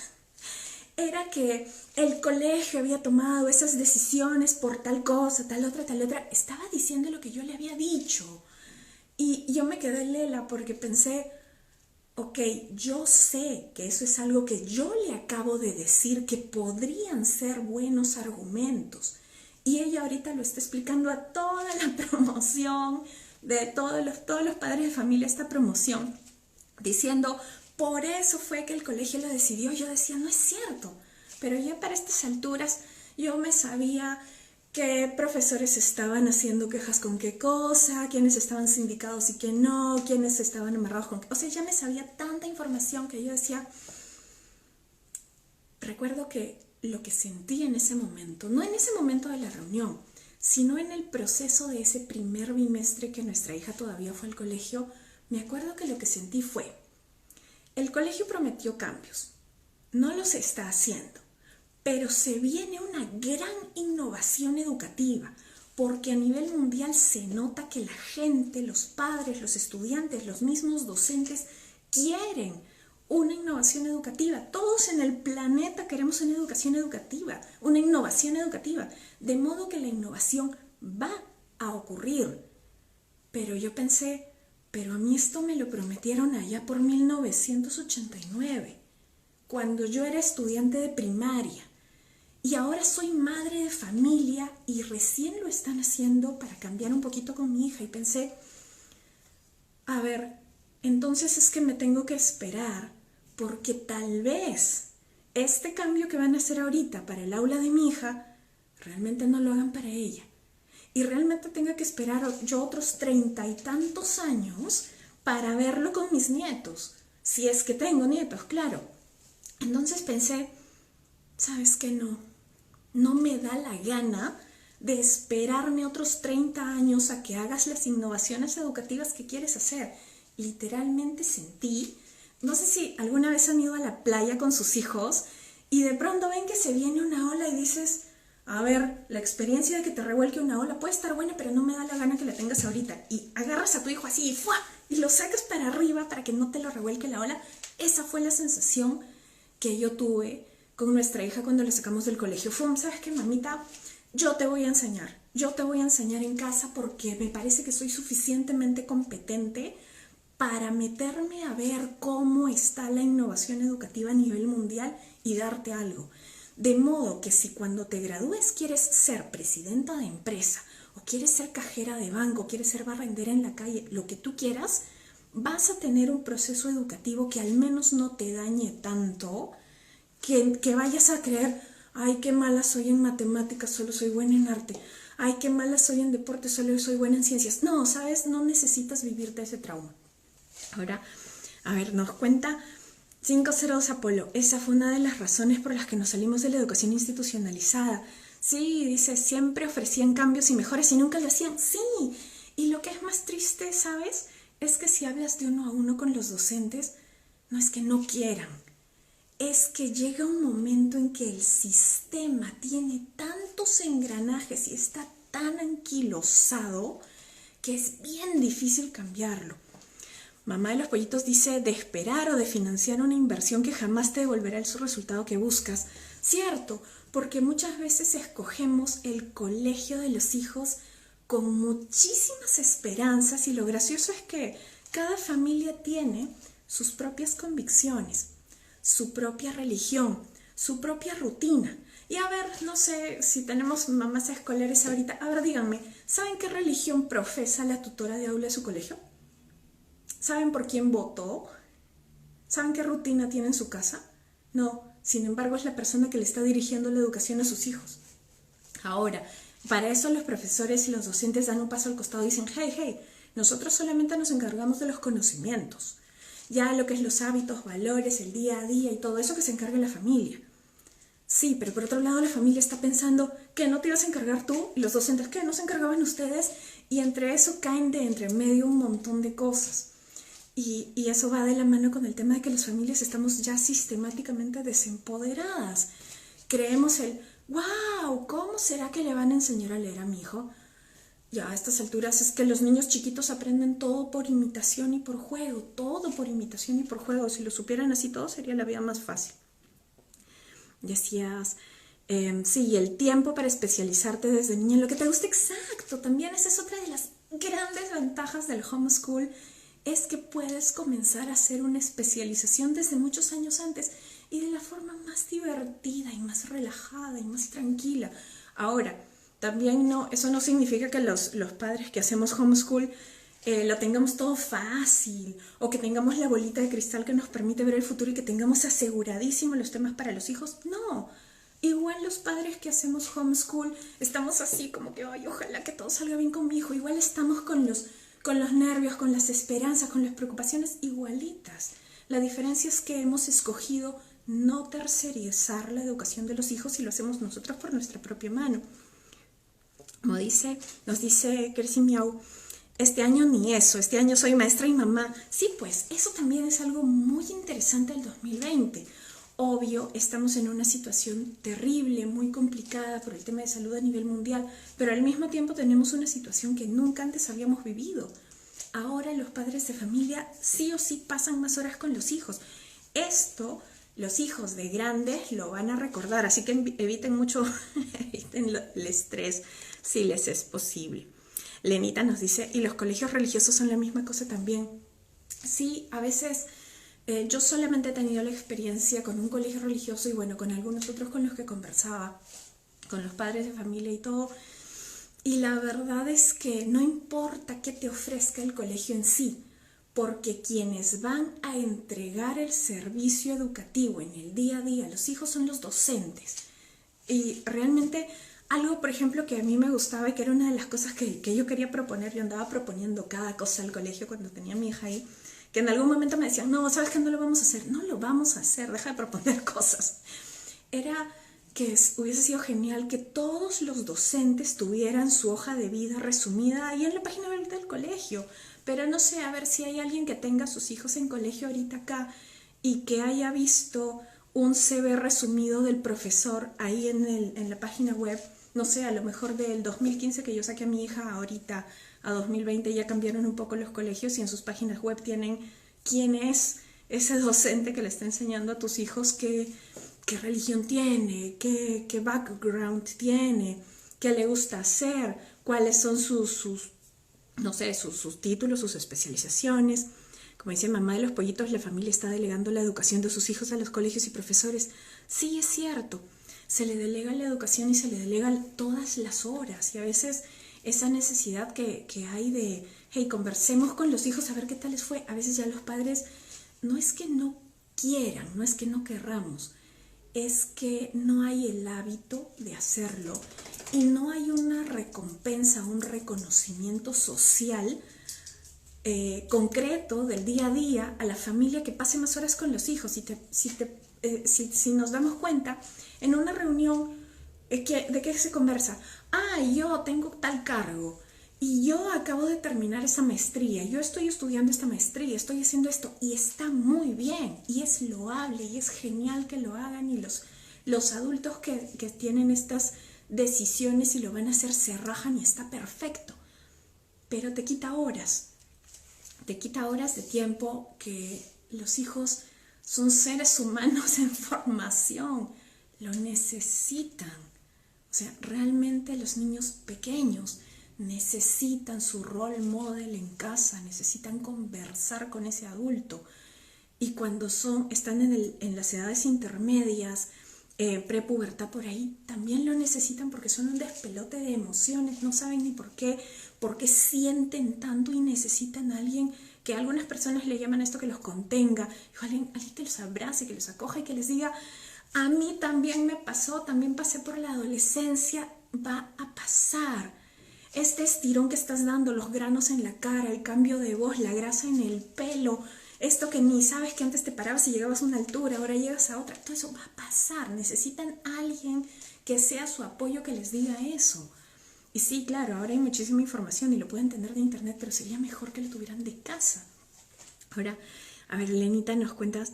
era que el colegio había tomado esas decisiones por tal cosa, tal otra. Estaba diciendo lo que yo le había dicho. Y yo me quedé lela porque pensé, ok, yo sé que eso es algo que yo le acabo de decir, que podrían ser buenos argumentos. Y ella ahorita lo está explicando a toda la promoción, de todos los padres de familia, esta promoción, diciendo, por eso fue que el colegio lo decidió. Yo decía, no es cierto. Pero ya para estas alturas yo me sabía qué profesores estaban haciendo quejas con qué cosa, quiénes estaban sindicados y quién no, quiénes estaban amarrados con qué. O sea, ya me sabía tanta información que yo decía, recuerdo que lo que sentí en ese momento, no en ese momento de la reunión, sino en el proceso de ese primer bimestre que nuestra hija todavía fue al colegio, me acuerdo que lo que sentí fue, el colegio prometió cambios, no los está haciendo. Pero se viene una gran innovación educativa, porque a nivel mundial se nota que la gente, los padres, los estudiantes, los mismos docentes quieren una innovación educativa. Todos en el planeta queremos una educación educativa, una innovación educativa, de modo que la innovación va a ocurrir. Pero yo pensé, pero a mí esto me lo prometieron allá por 1989, cuando yo era estudiante de primaria. Y ahora soy madre de familia y recién lo están haciendo para cambiar un poquito con mi hija. Y pensé, a ver, entonces es que me tengo que esperar porque tal vez este cambio que van a hacer ahorita para el aula de mi hija realmente no lo hagan para ella. Y realmente tenga que esperar yo otros 30 y tantos años para verlo con mis nietos. Si es que tengo nietos, claro. Entonces pensé, ¿sabes qué? No me da la gana de esperarme otros 30 años a que hagas las innovaciones educativas que quieres hacer. Literalmente sentí, no sé si alguna vez han ido a la playa con sus hijos y de pronto ven que se viene una ola y dices, a ver, la experiencia de que te revuelque una ola puede estar buena, pero no me da la gana que la tengas ahorita. Y agarras a tu hijo así y lo sacas para arriba para que no te lo revuelque la ola. Esa fue la sensación que yo tuve con nuestra hija cuando la sacamos del colegio. Fue, ¿sabes qué, mamita? Yo te voy a enseñar en casa porque me parece que soy suficientemente competente para meterme a ver cómo está la innovación educativa a nivel mundial y darte algo. De modo que si cuando te gradúes quieres ser presidenta de empresa o quieres ser cajera de banco, quieres ser barrendera en la calle, lo que tú quieras, vas a tener un proceso educativo que al menos no te dañe tanto, que vayas a creer, ay, qué mala soy en matemáticas, solo soy buena en arte. Ay, qué mala soy en deporte, solo soy buena en ciencias. No, ¿sabes? No necesitas vivirte ese trauma. Ahora, a ver, nos cuenta 502 Apolo. Esa fue una de las razones por las que nos salimos de la educación institucionalizada. Sí, dice, siempre ofrecían cambios y mejoras y nunca lo hacían. Sí, y lo que es más triste, ¿sabes? Es que si hablas de uno a uno con los docentes, no es que no quieran. Es que llega un momento en que el sistema tiene tantos engranajes y está tan anquilosado que es bien difícil cambiarlo. Mamá de los pollitos dice de esperar o de financiar una inversión que jamás te devolverá el resultado que buscas. Cierto, porque muchas veces escogemos el colegio de los hijos con muchísimas esperanzas y lo gracioso es que cada familia tiene sus propias convicciones, su propia religión, su propia rutina. Y a ver, no sé si tenemos mamás escolares ahorita. A ver, díganme, ¿saben qué religión profesa la tutora de aula de su colegio? ¿Saben por quién votó? ¿Saben qué rutina tiene en su casa? No, sin embargo es la persona que le está dirigiendo la educación a sus hijos. Ahora, para eso los profesores y los docentes dan un paso al costado y dicen, hey, nosotros solamente nos encargamos de los conocimientos. Ya lo que es los hábitos, valores, el día a día y todo eso que se encargue la familia. Sí, pero por otro lado la familia está pensando que no te ibas a encargar tú y los docentes que no se encargaban ustedes y entre eso caen de entre medio un montón de cosas. Y eso va de la mano con el tema de que las familias estamos ya sistemáticamente desempoderadas. Creemos wow, ¿cómo será que le van a enseñar a leer a mi hijo? Ya a estas alturas es que los niños chiquitos aprenden todo por imitación y por juego, todo por imitación y por juego. Si lo supieran así todo sería la vida más fácil. Decías, sí, el tiempo para especializarte desde niña en lo que te gusta. Exacto, también esa es otra de las grandes ventajas del homeschool, es que puedes comenzar a hacer una especialización desde muchos años antes y de la forma más divertida y más relajada y más tranquila. Ahora, también eso no significa que los padres que hacemos homeschool lo tengamos todo fácil o que tengamos la bolita de cristal que nos permite ver el futuro y que tengamos aseguradísimo los temas para los hijos. No, igual los padres que hacemos homeschool estamos así como que, ay, ojalá que todo salga bien con mi hijo. Igual estamos con los nervios, con las esperanzas, con las preocupaciones igualitas. La diferencia es que hemos escogido no tercerizar la educación de los hijos y lo hacemos nosotros por nuestra propia mano. Como nos dice Kersi Miau, este año ni eso, este año soy maestra y mamá. Sí, pues eso también es algo muy interesante del 2020. Obvio, estamos en una situación terrible, muy complicada por el tema de salud a nivel mundial, pero al mismo tiempo tenemos una situación que nunca antes habíamos vivido. Ahora los padres de familia sí o sí pasan más horas con los hijos. Esto, los hijos de grandes lo van a recordar, así que eviten mucho, eviten el estrés si les es posible. Lenita nos dice, ¿y los colegios religiosos son la misma cosa también? Sí, a veces yo solamente he tenido la experiencia con un colegio religioso y bueno, con algunos otros con los que conversaba, con los padres de familia y todo. Y la verdad es que no importa qué te ofrezca el colegio en sí, porque quienes van a entregar el servicio educativo en el día a día, los hijos son los docentes. Y realmente algo, por ejemplo, que a mí me gustaba y que era una de las cosas que yo quería proponer, yo andaba proponiendo cada cosa al colegio cuando tenía a mi hija ahí, que en algún momento me decían, no, ¿sabes qué? No lo vamos a hacer. No lo vamos a hacer, deja de proponer cosas. Era que hubiese sido genial que todos los docentes tuvieran su hoja de vida resumida ahí en la página web del colegio. Pero no sé, a ver si hay alguien que tenga a sus hijos en colegio ahorita acá y que haya visto un CV resumido del profesor ahí en la página web. No sé, a lo mejor del 2015 que yo saqué a mi hija ahorita a 2020 ya cambiaron un poco los colegios y en sus páginas web tienen quién es ese docente que le está enseñando a tus hijos qué religión tiene, qué background tiene, qué le gusta hacer, cuáles son sus títulos, sus especializaciones. Como dice mamá de los pollitos, la familia está delegando la educación de sus hijos a los colegios y profesores. Sí, es cierto. Se le delega la educación y se le delegan todas las horas y a veces esa necesidad que hay de, hey, conversemos con los hijos a ver qué tal les fue. A veces ya los padres no es que no quieran, no es que no querramos, es que no hay el hábito de hacerlo y no hay una recompensa, un reconocimiento social concreto del día a día a la familia que pase más horas con los hijos. Si nos damos cuenta, en una reunión, ¿de qué se conversa? Yo tengo tal cargo y yo acabo de terminar esa maestría, yo estoy estudiando esta maestría, estoy haciendo esto y está muy bien y es loable y es genial que lo hagan y los adultos que tienen estas decisiones y lo van a hacer se rajan y está perfecto, pero te quita horas de tiempo que los hijos son seres humanos en formación, lo necesitan. O sea, realmente los niños pequeños necesitan su role model en casa, necesitan conversar con ese adulto. Y cuando están en las edades intermedias, prepubertad por ahí, también lo necesitan porque son un despelote de emociones, no saben ni por qué sienten tanto y necesitan a alguien que algunas personas le llaman esto que los contenga, alguien que los abrace, que los acoja y que les diga, a mí también me pasó, también pasé por la adolescencia, va a pasar. Este estirón que estás dando, los granos en la cara, el cambio de voz, la grasa en el pelo, esto que ni sabes que antes te parabas y llegabas a una altura, ahora llegas a otra, todo eso va a pasar. Necesitan a alguien que sea su apoyo, que les diga eso. Y sí, claro, ahora hay muchísima información y lo pueden tener de internet, pero sería mejor que lo tuvieran de casa. Ahora, a ver, Lenita, nos cuentas,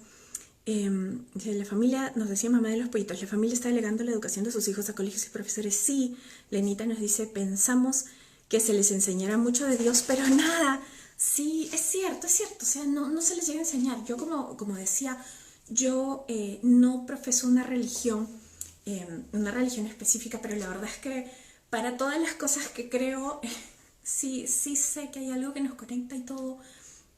la familia, nos decía mamá de los pollitos, la familia está delegando la educación de sus hijos a colegios y profesores. Sí, Lenita nos dice, pensamos que se les enseñará mucho de Dios, pero nada. Sí, es cierto, o sea, no se les llega a enseñar. Yo como decía, Yo no profeso una religión específica, pero la verdad es que para todas las cosas que creo, sí sé que hay algo que nos conecta y todo,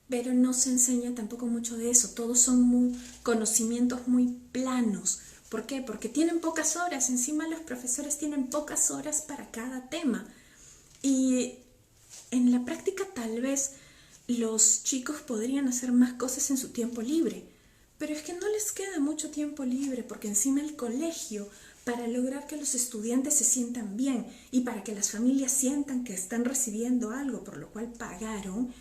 pero no se enseña tampoco mucho de eso. Todos son conocimientos muy planos. ¿Por qué? Porque tienen pocas horas. Encima los profesores tienen pocas horas para cada tema. Y en la práctica tal vez los chicos podrían hacer más cosas en su tiempo libre. Pero es que no les queda mucho tiempo libre porque encima el colegio, para lograr que los estudiantes se sientan bien y para que las familias sientan que están recibiendo algo por lo cual pagaron,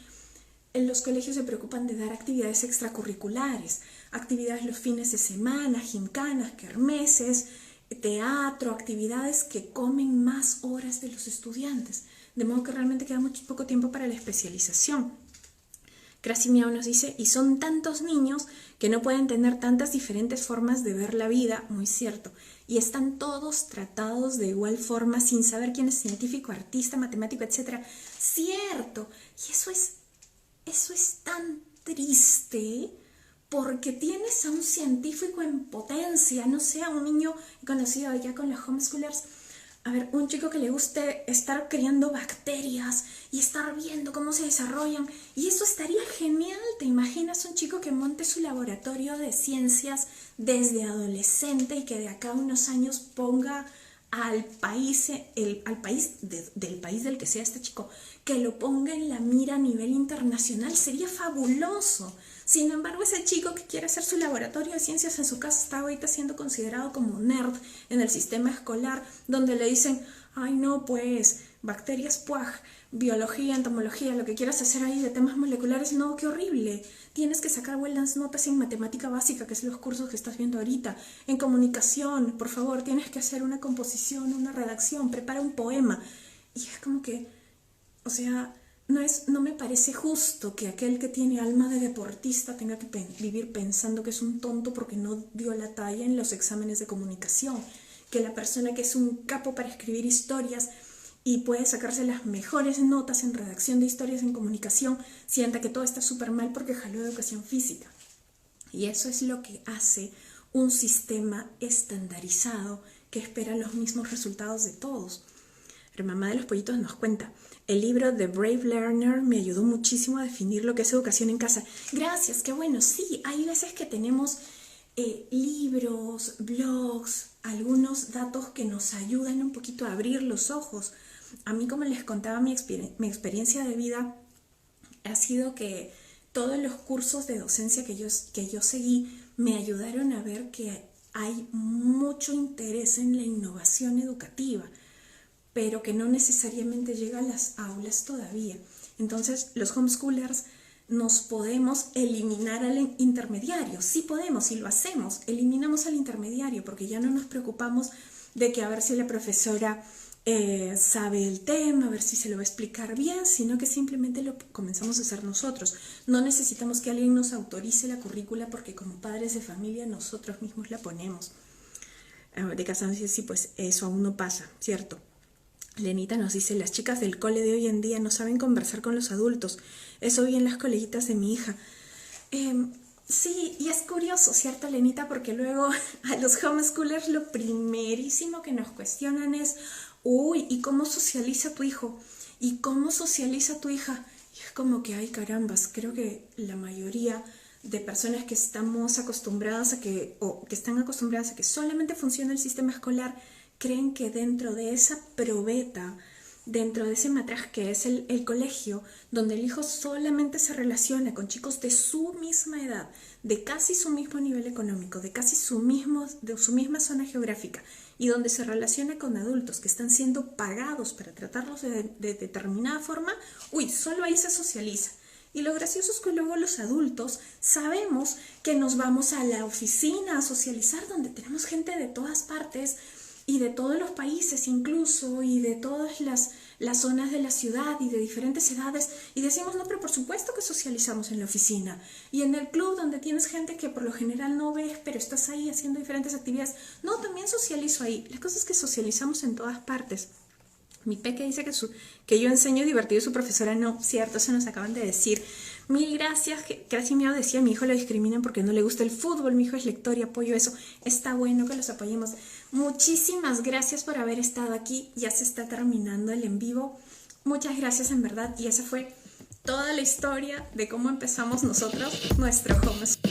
en los colegios se preocupan de dar actividades extracurriculares, actividades los fines de semana, gincanas, kermeses, teatro, actividades que comen más horas de los estudiantes, de modo que realmente queda muy poco tiempo para la especialización. Krasimiao nos dice, y son tantos niños que no pueden tener tantas diferentes formas de ver la vida, muy cierto, y están todos tratados de igual forma sin saber quién es científico, artista, matemático, etc. Cierto, y eso es tan triste porque tienes a un científico en potencia, no sé, a un niño conocido allá con los homeschoolers. A ver, un chico que le guste estar criando bacterias y estar viendo cómo se desarrollan. Y eso estaría genial. ¿Te imaginas un chico que monte su laboratorio de ciencias desde adolescente y que de acá a unos años ponga al país, del país del que sea este chico, que lo ponga en la mira a nivel internacional? Sería fabuloso. Sin embargo, ese chico que quiere hacer su laboratorio de ciencias en su casa está ahorita siendo considerado como nerd en el sistema escolar, donde le dicen, ay no, pues, bacterias, puaj, biología, entomología, lo que quieras hacer ahí de temas moleculares, no, qué horrible. Tienes que sacar buenas notas en matemática básica, que es los cursos que estás viendo ahorita. En comunicación, por favor, tienes que hacer una composición, una redacción, prepara un poema. Y es como que, o sea, no me parece justo que aquel que tiene alma de deportista tenga que vivir pensando que es un tonto porque no dio la talla en los exámenes de comunicación. Que la persona que es un capo para escribir historias y puede sacarse las mejores notas en redacción de historias en comunicación sienta que todo está súper mal porque jaló educación física. Y eso es lo que hace un sistema estandarizado que espera los mismos resultados de todos. La mamá de los pollitos nos cuenta, el libro The Brave Learner me ayudó muchísimo a definir lo que es educación en casa. Gracias, qué bueno. Sí, hay veces que tenemos libros, blogs, algunos datos que nos ayudan un poquito a abrir los ojos. A mí, como les contaba, mi experiencia de vida ha sido que todos los cursos de docencia que yo seguí me ayudaron a ver que hay mucho interés en la innovación educativa, pero que no necesariamente llega a las aulas todavía. Entonces, los homeschoolers nos podemos eliminar al intermediario. Sí podemos, y lo hacemos. Eliminamos al intermediario porque ya no nos preocupamos de que a ver si la profesora sabe el tema, a ver si se lo va a explicar bien, sino que simplemente lo comenzamos a hacer nosotros. No necesitamos que alguien nos autorice la currícula porque como padres de familia nosotros mismos la ponemos. De Casancia, sí, pues eso aún no pasa, ¿cierto? Lenita nos dice, las chicas del cole de hoy en día no saben conversar con los adultos. Eso vi en las coleguitas de mi hija. Sí, y es curioso, ¿cierto, Lenita? Porque luego a los homeschoolers lo primerísimo que nos cuestionan es, uy, ¿y cómo socializa tu hijo? ¿Y cómo socializa tu hija? Y es como que, ay, carambas, creo que la mayoría de personas que estamos acostumbradas que están acostumbradas a que solamente funciona el sistema escolar, creen que dentro de esa probeta, dentro de ese matraje que es el colegio, donde el hijo solamente se relaciona con chicos de su misma edad, de casi su mismo nivel económico, de casi su misma zona geográfica, y donde se relaciona con adultos que están siendo pagados para tratarlos de determinada forma, uy, solo ahí se socializa. Y lo gracioso es que luego los adultos sabemos que nos vamos a la oficina a socializar, donde tenemos gente de todas partes, y de todos los países incluso, y de todas las zonas de la ciudad y de diferentes edades, y decimos, no, pero por supuesto que socializamos en la oficina, y en el club donde tienes gente que por lo general no ves, pero estás ahí haciendo diferentes actividades, no, también socializo ahí. La cosa es que socializamos en todas partes. Mi peque dice que yo enseño divertido y su profesora no, cierto, eso nos acaban de decir. Mil gracias. Casi me decía, mi hijo lo discriminan porque no le gusta el fútbol. Mi hijo es lector y apoyo eso. Está bueno que los apoyemos. Muchísimas gracias por haber estado aquí. Ya se está terminando el en vivo. Muchas gracias en verdad. Y esa fue toda la historia de cómo empezamos nosotros nuestro homeschool.